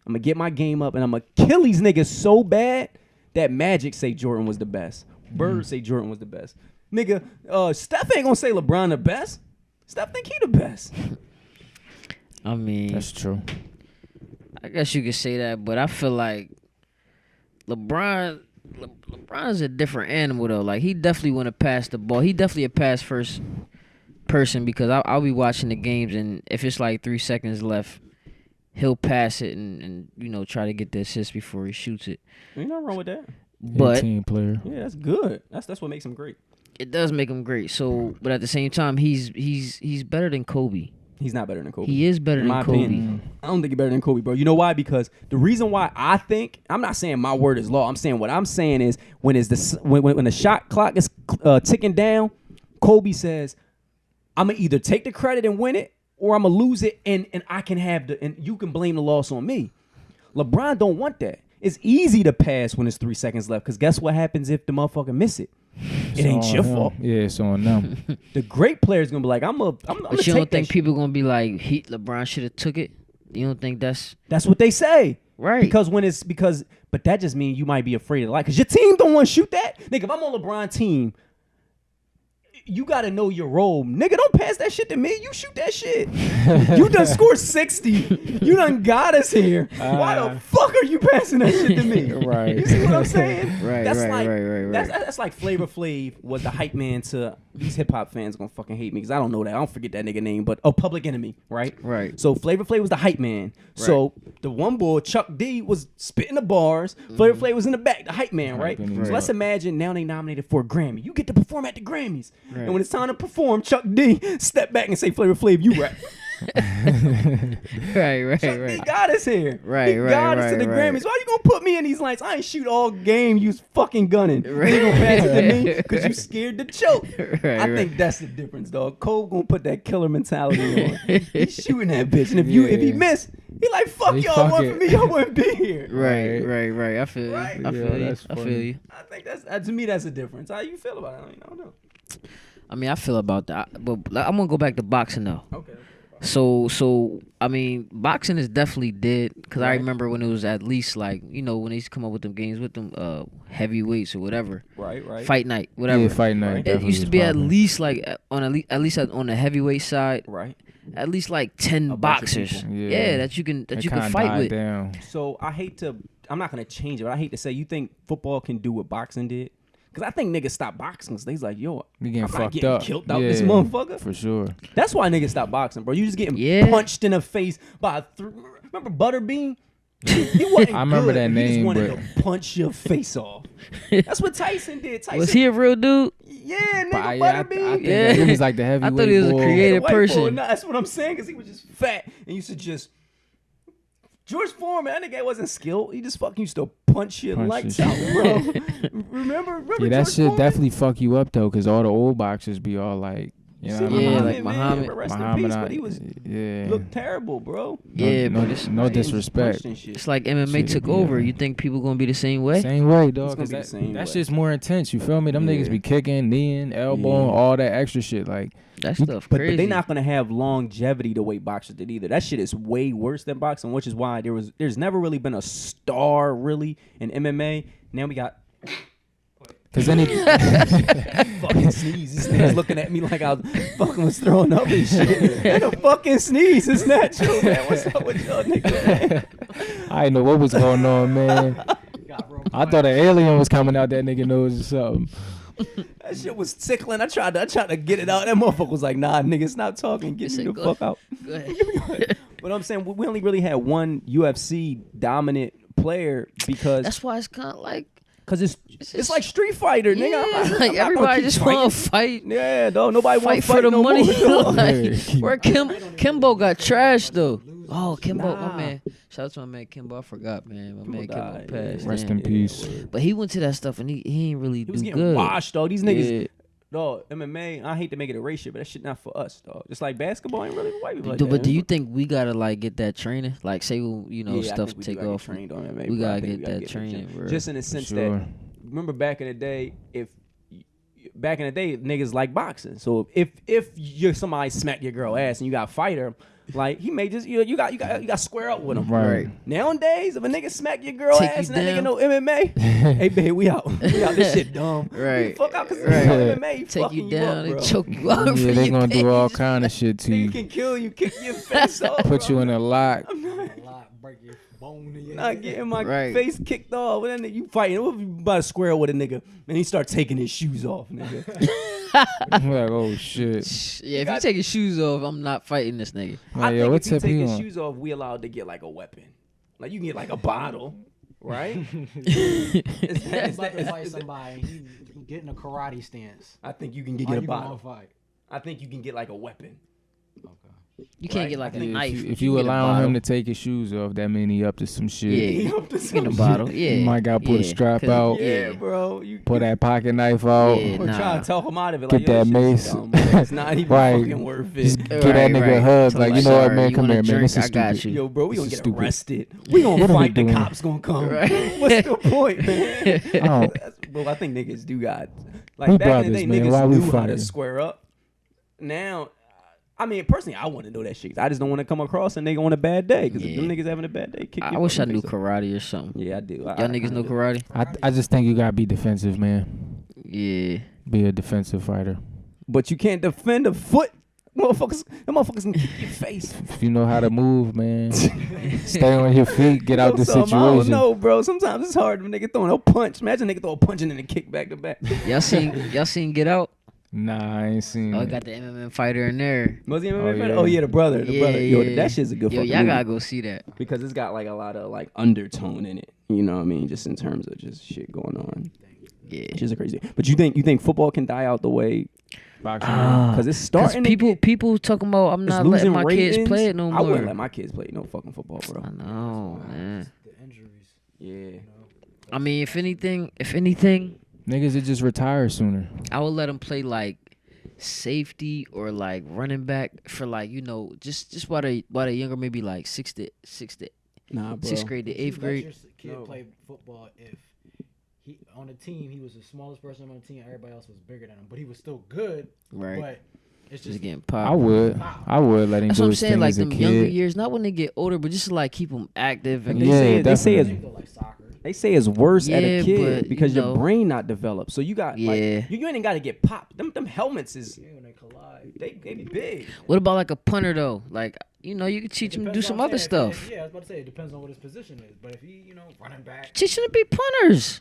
I'm going to get my game up, and I'm going to kill these niggas so bad that Magic say Jordan was the best. Bird say Jordan was the best. Nigga, Steph ain't going to say LeBron the best. Steph think he the best. I mean, That's true. I guess you could say that, but I feel like LeBron's a different animal though. Like he definitely want to pass the ball. He definitely a pass first person because I'll be watching the games, and if it's like 3 seconds left, he'll pass it and try to get the assist before he shoots it. Ain't nothing wrong with that. But team player. Yeah, that's good. That's what makes him great. it does make him great. So, but at the same time, he's better than Kobe. He's not better than Kobe. He is better in than my Kobe. opinion. I don't think he's better than Kobe, bro. You know why? Because the reason why I think, I'm not saying my word is law. I'm saying what I'm saying is when the shot clock is ticking down, Kobe says, I'm gonna either take the credit and win it, or I'm gonna lose it and I can have and you can blame the loss on me. LeBron don't want that. It's easy to pass when it's 3 seconds left, because guess what happens if the motherfucker miss it? It ain't your fault. Yeah, it's on them. The great player's gonna be like, I'm gonna But you don't think people gonna be like, LeBron should have took it? You don't think that's what they say. right? But that just means you might be afraid of life, because your team don't want to shoot that. Nigga, if I'm on LeBron's team, you got to know your role. Nigga, don't pass that shit to me. You shoot that shit. You done scored 60. You done got us here. Why the fuck are you passing that shit to me? Right. You see what I'm saying? Right, That's right, like, right. That's like Flavor Flav was the hype man to, these hip hop fans gonna fucking hate me because I don't know that. I don't forget that nigga name, but Public Enemy, right? Right. So Flavor Flav was the hype man. So the one boy, Chuck D, was spitting the bars. Flavor Flav was in the back, the hype man, right? Hyping it So let's up. imagine now they nominated for a Grammy. You get to perform at the Grammys. Right. And when it's time to perform, Chuck D step back and say, Flavor Flav, you rap. right. Chuck D got us here. Right, he right, got us to the right. Grammys. Why you gonna put me in these lights? I ain't shoot all game. You fucking gunning. Right. And you gonna pass it to me because you scared to choke. Right, I think that's the difference, dog. Cole gonna put that killer mentality on. He's shooting that bitch, and if he Yeah. miss, he like fuck Hey, y'all. fuck One it. for me, I wouldn't be here. Right. I feel Right. you. I Yeah, feel you. that's I feel funny. you. I think that's to me that's the difference. How you feel about it? I don't know. I mean, I feel about that, but I'm gonna go back to boxing though. Okay. So I mean, boxing is definitely dead because I Right. remember when it was at least like when they used to come up with them games with them heavyweights or whatever, Right. fight night, whatever. Yeah, fight night. Right. It definitely used to was be at popping. least like at least on the heavyweight side, Right. at least like 10 A bunch of boxers. people. Yeah. that you can It fight kinda with. died down. So I'm not gonna change it, but I hate to say, you think football can do what boxing did? Because I think niggas stopped boxing because they's like, yo, We getting I'm not fucked getting up. killed out this motherfucker. For sure. That's why niggas stopped boxing, bro. You just getting Yeah. punched in the face by remember Butterbean? He wasn't I remember good. that He just name, wanted but- to punch your face off. That's what Tyson did. Tyson, Was he a real dude? Yeah, But nigga, I Butterbean. think Yeah. he was like the I heavyweight thought he was a boy. creative The white boy. person. No, that's what I'm saying, because he was just fat and used to just. George Foreman, that nigga wasn't skilled. He just fucking used to punch your Punch lights your out, shit. bro. Remember Yeah, that George shit Foreman? definitely fuck you up though, cause all the old boxers be all like, you know, See, what I mean? Yeah, Muhammad, like man, Muhammad. rest in Muhammad, peace, but he was yeah. looked terrible, bro. Yeah, no, but it's no Like, he was disrespect. punched and shit. It's like MMA Shit, took yeah. over. You think people gonna be the same way? Same way, It's dog. gonna 'Cause be the same that's way. just more intense. You feel me? Them niggas Yeah. be kicking, kneeing, elbowing, Yeah. all that extra shit. Like, That stuff But crazy. they're not gonna have longevity the way boxers did either. That shit is way worse than boxing, which is why there's never really been a star really in MMA. Now we got cause then fucking sneeze. This nigga's looking at me like I was throwing up and shit. And a fucking sneeze is natural, man. What's up with y'all niggas, man? I didn't know what was going on, man. I thought an alien was coming out that nigga nose or something. That shit was tickling. I tried to get it out. That motherfucker was like, nah, nigga, stop talking. Get me said, the "Go fuck out. Go ahead. But I'm saying we only really had one UFC dominant player because That's why it's kind of like Cause it's like Street Fighter, nigga. Yeah, I'm not like gonna everybody keep just fighting. want to fight. Yeah, dog. Nobody want Fight to for fight the no money. more, dog. Like, where Kimbo got trashed though. Oh, Kimbo, Nah. my man. Shout out to my man Kimbo. I forgot, man. My man Kimbo died, yeah. passed. Rest damn. in peace. But he went to that stuff and he ain't really He do was getting good. washed, dog. These niggas, Yeah. dog. MMA. I hate to make it a race shit, but that shit not for us, dog. Just like basketball ain't really for white people. Like But that. do you think we gotta like get that training? Like say you know Yeah, I stuff think we take do gotta off. get trained on MMA, We bro. I gotta think get that in the training, gym. bro. Just in the sense sure. that remember back in the day, back in the day, niggas like boxing. So if you're somebody smack your girl ass and you got to fight her, like he may just you got to square up with him. Right. Nowadays, if a nigga smack your girl Take ass you and that nigga down. know MMA, hey babe, we out. We out. This shit dumb. Right. You fuck out because Right. MMA he Take fucking you down up, and bro. choke you out. for Yeah, they your gonna do all pains. kind of shit to Nigga you. can kill you, kick your face off. Put you in a lock. A lot break your bone in your Not getting my Right. face kicked off. When that nigga, you fighting, what if you about to square up with a nigga and he start taking his shoes off, nigga? I'm like, oh shit. Yeah, if you take your shoes off, I'm not fighting this nigga. I Like, yo, think what if you tip take he his on? shoes off, we allowed to get like a weapon. Like you can get like a bottle, right? I'm about to fight somebody. He get in a karate stance. I think you can How get a you gonna bottle. fight? I think you can get like a weapon. Okay. You can't Right. get like I a think knife. If You you can get a allow him bottle. to take his shoes off, that mean he up to some shit. Yeah. He up to Get some a shit. bottle. Yeah. You might gotta put a yeah, strap 'cause- out. Yeah, bro. You Pull that pocket knife out. Yeah. Or Nah. try to talk him out of it. Get Like, yo, that this mace. shit's dumb, bro. It's not even Right. fucking worth Just it. get that Right, nigga right. a hug. So Like, like, you know what, sorry, man? you Come wanna here, man. drink? This is I got stupid. you. Yo, bro, we This gonna is get stupid. arrested. We gonna What are we fight. The doing? cops gonna come. Right. What's the point, man? Oh. Bro, I think niggas do got like We back in the brothers, day, man. niggas Why we knew how to fighting? square up. Now, I mean, personally, I want to know that shit. I just don't want to come across a nigga on a bad day because if Yeah. them niggas having a bad day, kick I your wish I fucking knew face off. karate or something. Yeah, I do. Y'all niggas know karate? I just think you gotta be defensive, man. Yeah. Be a defensive fighter. But you can't defend a foot. Motherfuckers, them motherfuckers can kick your face. If you know how to move, man, stay on your feet, get out the Yo, something I don't situation. know, bro. Sometimes it's hard when a nigga throwing a punch. Imagine a nigga throw a punch and then a kick back to back. Y'all seen Get Out? Nah, I ain't seen Oh, it. got the MMA fighter in there. Was he MMA Oh, fighter? yeah. Oh yeah, the brother. The brother. Yo, Yeah. that shit's a good Yo, fucking y'all movie. gotta go see that. Because it's got like a lot of like undertone in it. You know what I mean? Just in terms of just shit going on. Yeah. It's just crazy. But you think football can die out the way? Boxing. Because it's starting. People talking about I'm it's not losing letting my kids ratings. play it no more. I wouldn't let my kids play no fucking football, bro. I know, man. The injuries. Yeah. I mean, if anything, Niggas would just retire sooner. I would let them play like safety or like running back for like just while they younger, maybe like sixth Nah, bro. grade to eighth Let grade. your kid No. play football if he on the team he was the smallest person on the team. Everybody else was bigger than him, but he was still good. Right. But it's Just just getting I popped. would let him That's do what I'm his saying. thing Like as a them younger kid. years, not when they get older, but just to like keep them active and They Yeah, say they say definitely. it's like soccer. they say it's worse at a Yeah, kid but, because you your know. brain not developed. So you got Yeah. like you ain't got to get popped. Them helmets is Yeah, when they collide. they be big. What about like a punter though? Like you can teach him to do Depends some what I'm other saying. stuff. Yeah, I was about to say it depends on what his position is. But if he, running back, Teach them to be punters.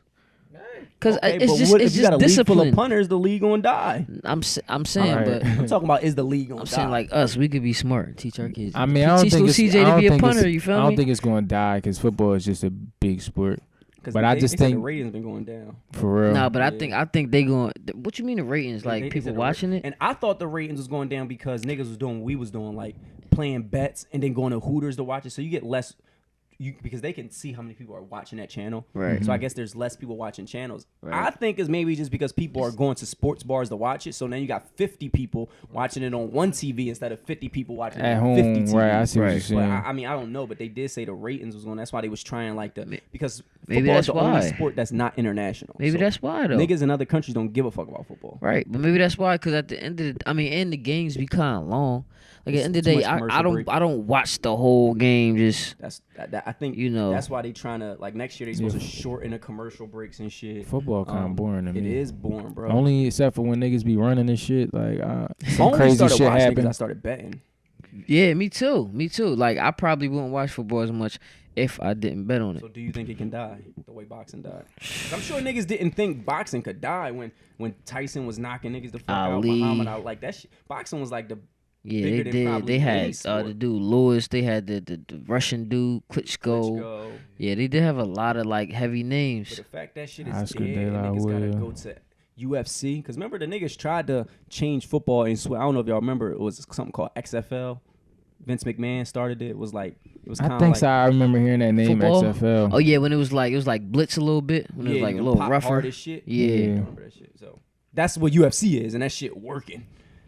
Because Okay, it's but just what it's if you got just a league full of discipline. punters? The league gonna die. I'm saying, Alright. but I'm talking about is the league gonna I'm die? saying like us, we could be smart and teach our kids. I mean, I don't teach think little it's, CJ I to don't be a think punter. it's- You feel I don't me? think it's going to die because football is just a big sport. 'Cause but I they just said think- the ratings been going down. For real. Nah, but Yeah. I think they going. What you mean the ratings? Like They people said the watching it? And I thought the ratings was going down because niggas was doing what we was doing, like playing bets and then going to Hooters to watch it. So you get less, because they can see how many people are watching that channel. Right. So I guess there's less people watching channels. Right. I think it's maybe just because people are going to sports bars to watch it. So now you got 50 people watching it on one TV instead of 50 people watching it At on 50 home, TVs. right? I see what you're Right. But saying. I mean, I don't know, but they did say the ratings was going. That's why they was trying like because Maybe football that's is the only why. sport that's not international. Maybe So that's why though. niggas in other countries don't give a fuck about football. Right, but maybe that's why. Because at the end of the games be kind of long. Like at the end of the Too day, much I commercial break. don't watch the whole game. Just I think that's why they trying to like next year they supposed to shorten the commercial breaks and shit. Football kind of boring to me. It is boring, bro. Only except for when niggas be running and shit. Like some Only crazy started shit watching happen. niggas I started betting. yeah, me too. Like I probably wouldn't watch football as much if I didn't bet on it. So do you think it can die the way boxing died? 'Cause I'm sure niggas didn't think boxing could die when Tyson was knocking niggas the fuck out, Ali. Muhammad out. Like that shit. Boxing was like Yeah, bigger they than did. probably They any had sport. the dude Lewis. They had the Russian dude Klitschko. Klitschko. Yeah, they did have a lot of like heavy But names. the fact that shit is Oscar dead, De La niggas gotta Hoya. go to UFC. Because remember, the niggas tried to change football and I don't know if y'all remember, it was something called XFL. Vince McMahon started it. It was kind I of think like, so. I remember hearing that name Football? XFL. Oh yeah, when it was like blitz a little bit. When it was yeah, like you a can little pop rougher. hard as shit. Yeah. I remember that shit. So that's what UFC is, and that shit working.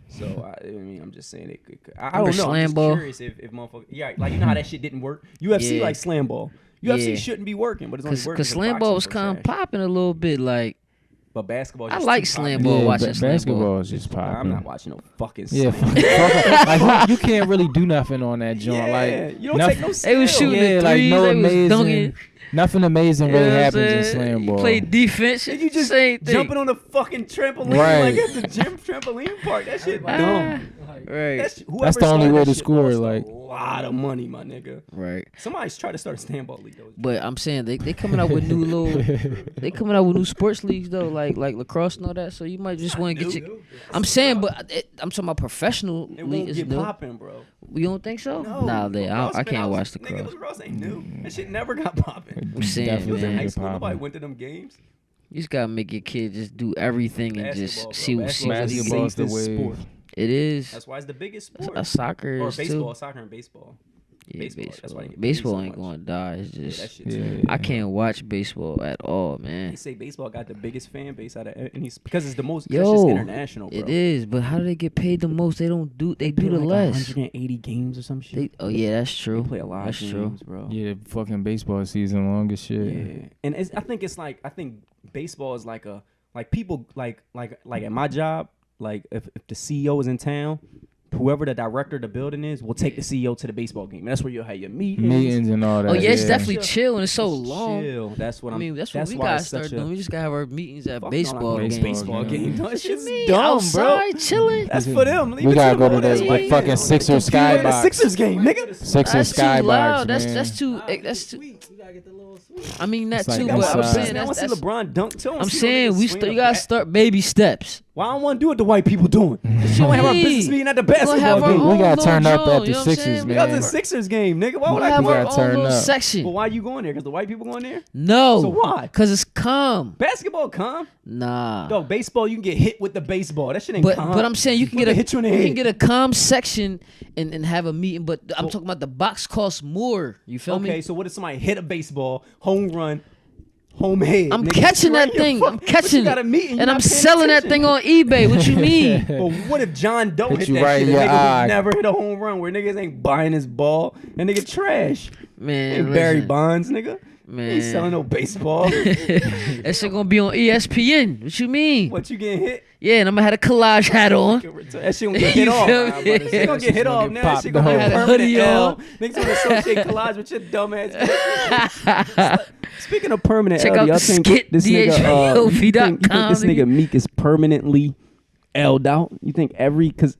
So I mean, I'm just saying it. I don't Remember know. I'm slam just ball? curious if motherfuckers. Yeah, like you know how that shit didn't work. UFC Yeah. like slam ball. UFC Yeah. shouldn't be working, but it's only working Cause slam ball was kind of popping a little bit. Like But basketball. I just like too slam popular. ball. watching slam basketball ball. is just I'm popping. not watching no fucking. Yeah, slam. like you can't really do nothing on that joint. Yeah, Like you don't nothing, take no. They was skill. shooting Yeah, the like threes. no They was amazing- dunking. nothing amazing You really know what I'm happens in saying? slam ball. You play defense. And you just same thing. jumping on the fucking trampoline Right. like at the gym trampoline park. That shit Ah, dumb. right. Whoever the only started way that to shit score, lost like- a lot of money, my nigga. Right. Somebody's trying to start a stand ball league though. But I'm saying they coming out with new little they coming out with new sports leagues though, like lacrosse and all that. So you might just want to get your. I'm saying, but I'm talking about professional It league won't is get new. popping, bro. You don't think so? No, Nah, lacrosse I been can't out- watch the Nigga, cross. lacrosse ain't new. That shit never got popping. I'm saying, It was in man. high get school. Nobody popping. went to them games. You just gotta make your kid just do everything and Basketball, just see what Basketball's you the get. Basketball's the safest way. sport. It is. That's why it's the biggest sport. A soccer Or is baseball, too. soccer and baseball. Yeah, baseball. baseball. That's why they get paid Baseball so ain't much. gonna die. It's Yeah, just that shit's Yeah. I can't watch baseball at all, They man. say baseball got the biggest fan base out of any because it's the most. It's Yo, just international, bro. It is, but how do they get paid the most? They don't do. They do Play the like less. 180 games or some shit. They, oh yeah, that's They true. play a lot That's of true. games, bro. Yeah, the fucking baseball season long as shit. Yeah, and I think it's like baseball is like people like at my job, like if the CEO is in town, whoever the director of the building is will take the CEO to the baseball game. And that's where you'll have your Meetings and all that. Oh yeah, it's yeah. definitely chill and it's so Just long. chill. That's what I mean, that's what we why gotta it's such start doing. We just gotta have our meetings at Fuck no, baseball like games. baseball game. game. That What you shit's mean? dumb, bro. Outside chilling. That's for them. Leave We it gotta to go to them over the there. like fucking Sixers skybox. Sixers game, nigga. Sixers That's too skybox, loud. man. That's too. Nah, That's too. sweet. We gotta get the little sweet. I mean that It's like too, that but I'm side. saying I want to see that's. LeBron dunk too. I'm saying you gotta start baby steps. Why I don't want to do what the white people doing? You don't have our Hey, business meeting at the We gonna have basketball our game. own We gotta little turn up joint, at the you know what I'm Sixers, saying? man. That's the Sixers game, nigga. Why We would I have go our gotta own turn little up. section. But why you going there? Because the white people going there? No. So why? Cause it's calm. Basketball, calm. Nah. Yo, baseball, you can get hit with the baseball. That shit ain't But calm. I'm saying you can What get they hit you in the you head? can get a calm section and have a meeting. But I'm talking about the box costs more. You feel Okay, me? so what if somebody hit a baseball, home run, home head? I'm nigga? catching Right that in your thing. fuck- I'm but catching you got a it. meeting, And you're I'm not paying selling that attention. thing on eBay. What you mean? But what if John Doe Hit hit you that right shit? in A your nigga eye. who never hit a home run where niggas ain't buying his ball and nigga trash. Man, And Barry listen. Bonds, nigga. Man. He ain't selling no baseball. That shit gonna be on ESPN. What you mean? What, you getting hit? Yeah, and I'm gonna have a collage hat on. That shit gonna get hit You off. feel me? They gonna get hit off now. That popped shit gonna be the a whole- permanent Hoodie L. on. Niggas gonna associate collage with your dumb ass. Speaking of permanent Check L, out y'all the think skit, this nigga, you think dhpov.com, this nigga Meek is permanently L'd out? You think because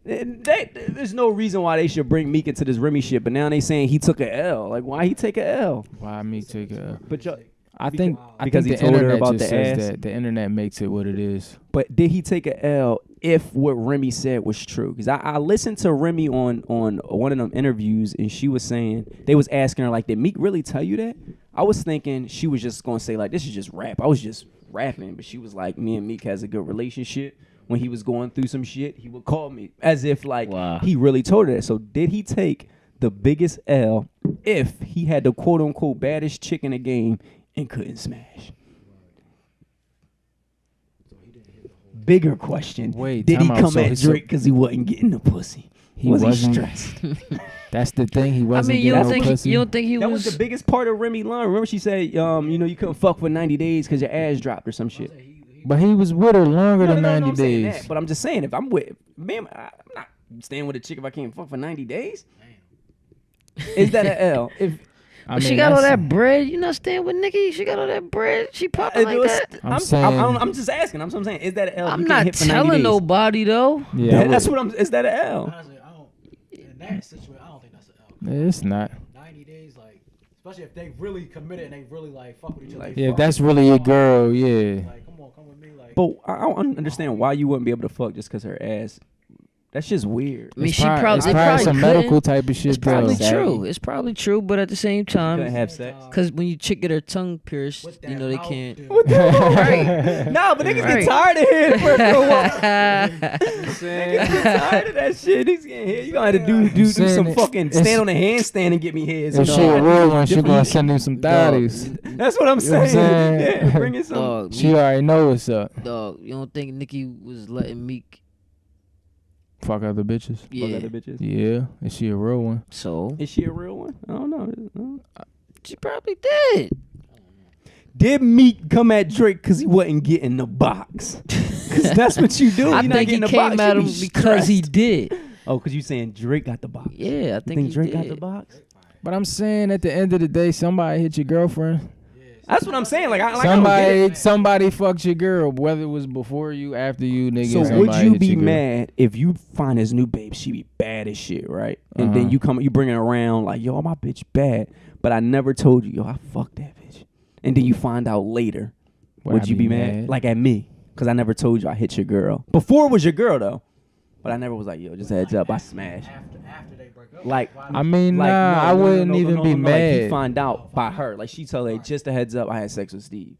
there's no reason why they should bring Meek into this Remy shit, but now they saying he took a L. Like, why he take a L? Why me take a? But y'all, I think because he the told her internet about just the says ass. that the internet makes it what it is. But did he take a L if what Remy said was true? Because I listened to Remy on one of them interviews, and she was saying, they was asking her, like, did Meek really tell you that? I was thinking she was just going to say, like, this is just rap. I was just rapping. But she was like, me and Meek has a good relationship. When he was going through some shit, he would call me as if, like, Wow. he really told her that. So did he take the biggest L if he had the quote-unquote baddest chick in the game and couldn't smash? Bigger question. Wait, did he time out. come So at he- Drake because he wasn't getting the pussy? He was wasn't- he stressed? That's the thing. He I wasn't mean, you getting don't no think pussy. you don't think he That was the biggest part of Remy line. Remember she said, you couldn't fuck for 90 days because your ass dropped or some shit. But he was with her longer than 90 I'm saying days. that, but I'm just saying, if I'm with, man, I'm not staying with a chick if I can't fuck for 90 days. Is that an L? If I she mean, got all that's- that bread. You not staying with Nikki? She got all that bread. She popping like that. I'm saying- I'm just asking. I'm saying, is that an L? I'm You can't not hit for 90 telling days. nobody though. Yeah, That's what I'm. Is that an L? Honestly, I don't. In that situation, I don't think that's an L. it's not. 90 days, like, especially if they really committed and they really like fuck with each other. Like, they Yeah, if fuck. that's really your girl, yeah. Like, come on, come with me. Like, But I don't understand why you wouldn't be able to fuck just because her ass That shit's weird. I mean, It's she probably, probably, it's they probably probably some couldn't. medical type of shit. It's probably though. true. It's probably true, but at the same Couldn't time, have sex. because when you chick get her tongue pierced, What you that know they mouth can't. do. Right. Nah, but niggas Right. get tired of hearing it for a while. I'm Niggas saying? get tired of that shit. Niggas getting hit. You gonna have to do saying some it- fucking it's- stand on a handstand and get me heads. If you she know? a real one, she Different- gonna send him some Dog. thotties. That's what I'm You know what I'm saying. saying? Yeah, bring it some. Dog, She already know what's up. dog, you don't think Nicki was letting Meek? Fuck other bitches. Fuck Yeah. other bitches. Yeah, is she a real one? So Is she a real one? I don't know. she probably did. Did Meek come at Drake because he wasn't getting the box? Because that's what you do. I You're not think he getting the came box. at you him be because he stressed. did. Oh, because you saying Drake got the box. Yeah, I You think he Drake did. got the box? But I'm saying at the end of the day, somebody hit your girlfriend. That's what I'm saying. Like, I don't get it. Somebody fucked your girl, whether it was before you, after you, nigga. So would somebody you hit be your girl. mad if you find his new babe, she be bad as shit, right? And then you bring her around like, yo, my bitch bad, but I never told you, yo, I fucked that bitch. And then you find out later, would I you be mad? Like at me, because I never told you I hit your girl. Before it was your girl though, but I never was like, yo, just heads up, I smashed. After they break up. Like, I mean, like, nah, no, I no, wouldn't no, even no, be no, no, like, he mad. find out by her, like she tell her, just a heads up, I had sex with Steve.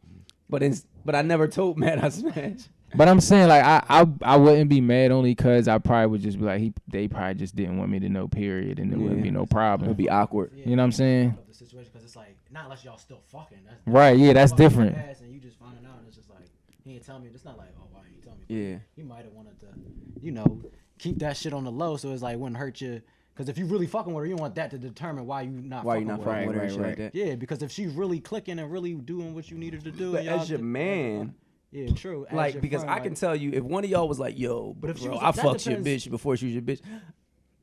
But I never told Matt I smashed. But I'm saying like I wouldn't be mad only because I probably would just be like they probably just didn't want me to know, period, and there wouldn't be no It'd problem. be awkward. You know what I'm saying? The situation, because it's like, not unless y'all still fucking. That's Right, yeah, that's fucking different. ass And you just finding out, and it's just like, he ain't tell me. It's not like, oh, why ain't you tell me? Yeah. You might have wanted to, keep that shit on the low, so it's like, wouldn't hurt you. Because if you really fucking with her, you want that to determine why you not Why fucking you not with her. fucking with her and Right, shit like right. that? Yeah, because if she's really clicking and really doing what you needed to do, But and y'all as your did- man, yeah, true. as like, your because friend, I can like- tell you, if one of y'all was like, yo, But if she bro, was- I that fucked your depends- bitch before she was your bitch,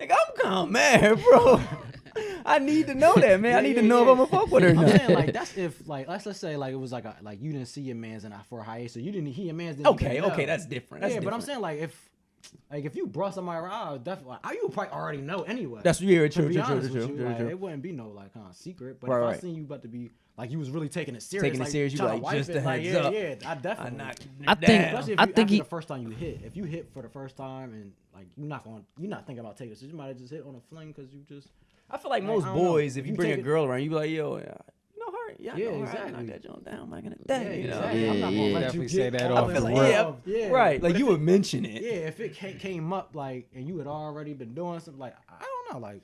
nigga, I'm kind of mad, bro. I need to know that, man. I need to know if I'm gonna fuck with her or I'm not. saying like that's if like let's say like it was like you didn't see your man's in for a hiatus, so you didn't he your man's didn't Okay, even know. okay, that's different. That's yeah, but I'm different. saying like if you brought somebody around, I would definitely you would probably already know anyway. That's true, to true, be true, true, honest true, with you, true, like, true. it wouldn't be no like kind of secret. But Right, if I right. seen you about to be like you was really taking it serious, Taking it like, serious, you trying to like, wipe just it, a like, heads yeah, up. yeah, I I definitely. knocked I down. think- Especially if I you, think after he- the first time you hit. If you hit for the first time and like you're not thinking about taking it, so you might have just hit on a fling because you just. I feel like I most don't know. boys, if If you you bring a take it- girl around, you be like, yo, yeah, you know her, yeah, I Yeah, know her. I exactly. knocked that joint down back in the Yeah, day, you know. exactly. Yeah, I'm not gonna yeah. let Definitely you say get that all off the the way rip. off. Yeah, Right, but like if you it- would mention it. Yeah, if it came up like and you had already been doing something like I don't know, like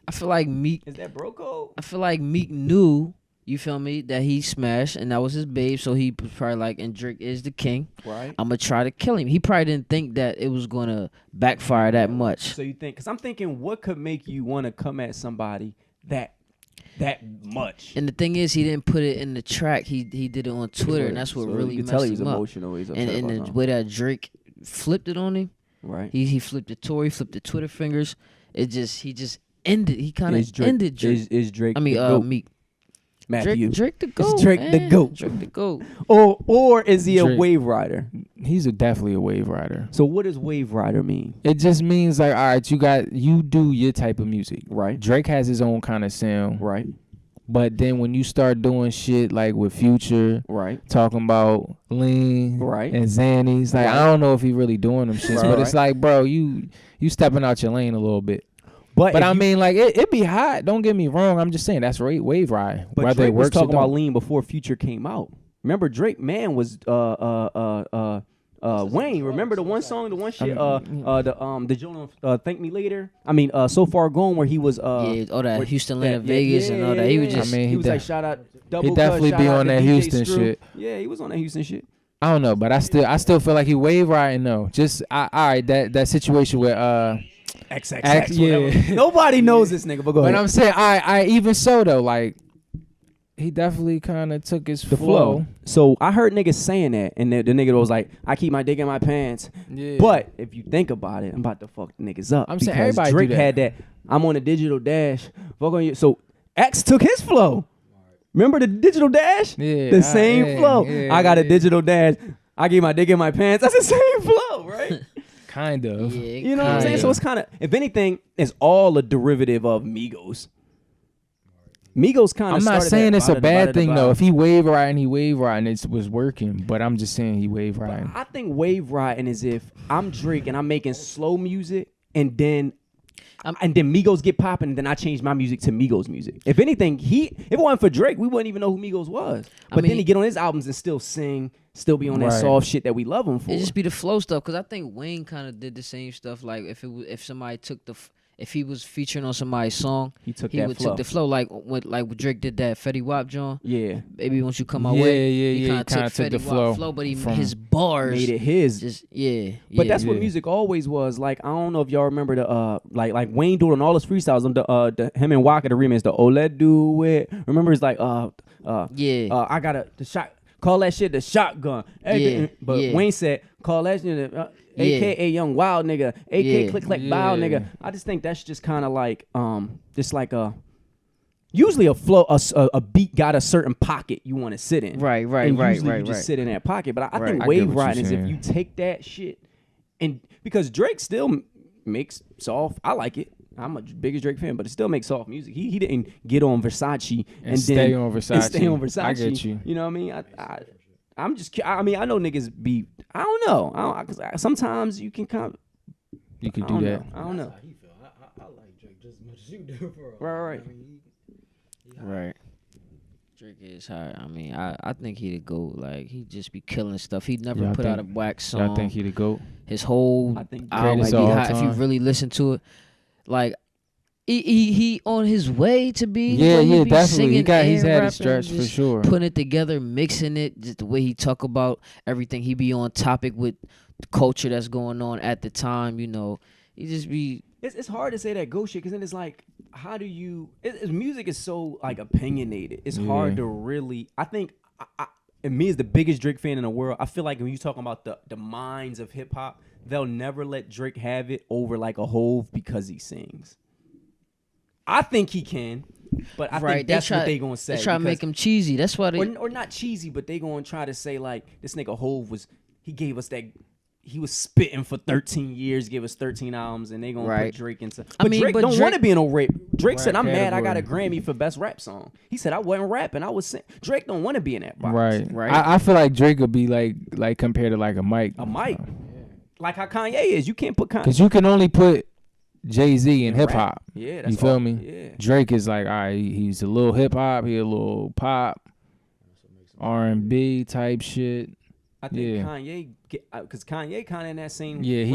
I feel like Meek. Is that bro code? I feel like Meek knew. You feel me? That he smashed and that was his babe. So he was probably like, and Drake is the king. Right. I'm gonna try to kill him. He probably didn't think that it was gonna backfire that much. So you think? Because I'm thinking, what could make you want to come at somebody that much? And the thing is, he didn't put it in the track. He did it on Twitter, and that's what So really you can messed tell he was him up. emotional. He's upset And about the something. way that Drake flipped it on him, Right. he flipped the Tory, flipped the Twitter fingers. He just ended. He kind Is of Drake- ended Drake. Is Drake? I mean, the GOAT? Meek. Matthew. Drake the goat. Drake the man. GOAT. Drake the goat. Or is he a Drake. wave rider? He's definitely a wave rider. So what does wave rider mean? It just means like, all right, you do your type of music. Right. Drake has his own kind of sound, Right. but then when you start doing shit like with Future, Right. talking about lean, Right. and Xannies, like Right. I don't know if he really doing them shits, Right, but it's right. like, bro, you stepping out your lane a little bit. But But if I you- mean, like it be hot. Don't get me wrong. I'm just saying that's wave ride. But Whether Drake it was works or talking about don't. lean before Future came out. Remember Drake man was Wayne. Remember the one song, the one shit the Jonah Thank Me Later. I mean So Far Gone where he was Yeah, all that where- Houston, that- Atlanta, Vegas, and all that. He was just. I mean, he he was like def- shout out double definitely cut, be shout out on to that DJ Houston Screw. shit. Yeah, he was on that Houston shit. I don't know, but I still feel like he wave riding though. Just all right, that situation with XXX. yeah. Whatever. Nobody knows this nigga, but go But ahead. I'm saying I even so though, like he definitely kind of took his The flow. So I heard niggas saying that, and the nigga was like, "I keep my dick in my pants." Yeah. But if you think about it, I'm about to fuck niggas up. I'm saying because everybody do Drake that. had that. I'm on a digital dash. Fuck on you. So X took his flow. Remember the digital dash? Yeah, The same yeah, flow. yeah, I got a yeah. digital dash. I keep my dick in my pants. That's the same flow, right? kind of. Yeah, You know what I'm saying? Kinda. So it's kind of, if anything, it's all a derivative of Migos. Migos kind of. I'm not saying it's a bad thing though. If he wave riding, it was working. But I'm just saying he wave riding. I think wave riding is if I'm Drake and I'm making slow music and then Migos get popping, and then I changed my music to Migos music. If anything, if it wasn't for Drake, we wouldn't even know who Migos was. But then he get on his albums and still sing, still be on that soft shit that we love him for. It just be the flow stuff, because I think Wayne kind of did the same stuff. Like if somebody took if he was featuring on somebody's song, he took the flow like when Drake did that Fetty Wap John. Yeah, Baby, once you come my way, he kind of took the Fetty Wap flow, but his bars made it his. Just But that's what music always was. Like, I don't know if y'all remember the like Wayne doing all his freestyles on the him and Waka the remix, the Let Do It. Remember, it's like I got the shot. Call that shit the shotgun. But Wayne said, call that shit AKA Young Wild Nigga, AKA Click Click Bow Nigga. I just think that's just kind of like just like usually a flow, a beat got a certain pocket you want to sit in. Right. You just sit in that pocket. But I think wave riding is if you take that shit, and because Drake still makes soft. I like it. I'm a biggest Drake fan, but it still makes soft music. He didn't get on Versace and stay then on Versace. I get you. You know what I mean? I'm just. I mean, I know niggas be. I don't know. Cause sometimes you can kind of. You can do that. I don't know. That's how he feel. I like Drake just as much as you do, bro. Right. I mean, Right. Drake is hard. I mean, I think he the GOAT. Like, he just be killing stuff. He never put out a whack song. I think he the GOAT. His whole I think album, greatest of all if you time. really listen to it, like he on his way to be. Yeah, he be definitely. singing He's and had a rapping, stretch for just sure. Putting it together, mixing it, just the way he talk about everything. He be on topic with the culture that's going on at the time. You know, he just be. It's hard to say that GOAT shit because then it's like, how do you? Music is so like opinionated. It's hard to really. I think. And me as the biggest Drake fan in the world, I feel like when you talking about the minds of hip hop, they'll never let Drake have it over like a Hove because he sings. I think he can, but I think that's what they gonna say. They try to make him cheesy. That's why they or not cheesy, but they gonna try to say like this nigga Hove he gave us that. He was spitting for 13 years, gave us 13 albums, and they gonna put Drake into. But Drake don't want to be in no rape. Drake said, "I'm mad. I got a Grammy for best rap song." He said, "I wasn't rapping. I was singing." Drake don't want to be in that box. Right. I feel like Drake would be like compared to like a Mike. A Mike, like how Kanye is. You can't put Kanye because you can only put Jay-Z in hip hop. Yeah, that's you feel all, me? Yeah. Drake is like, all right, he's a little hip hop, he a little pop, R&B type shit. I think Kanye, because Kanye kind of in that same. Yeah, realm.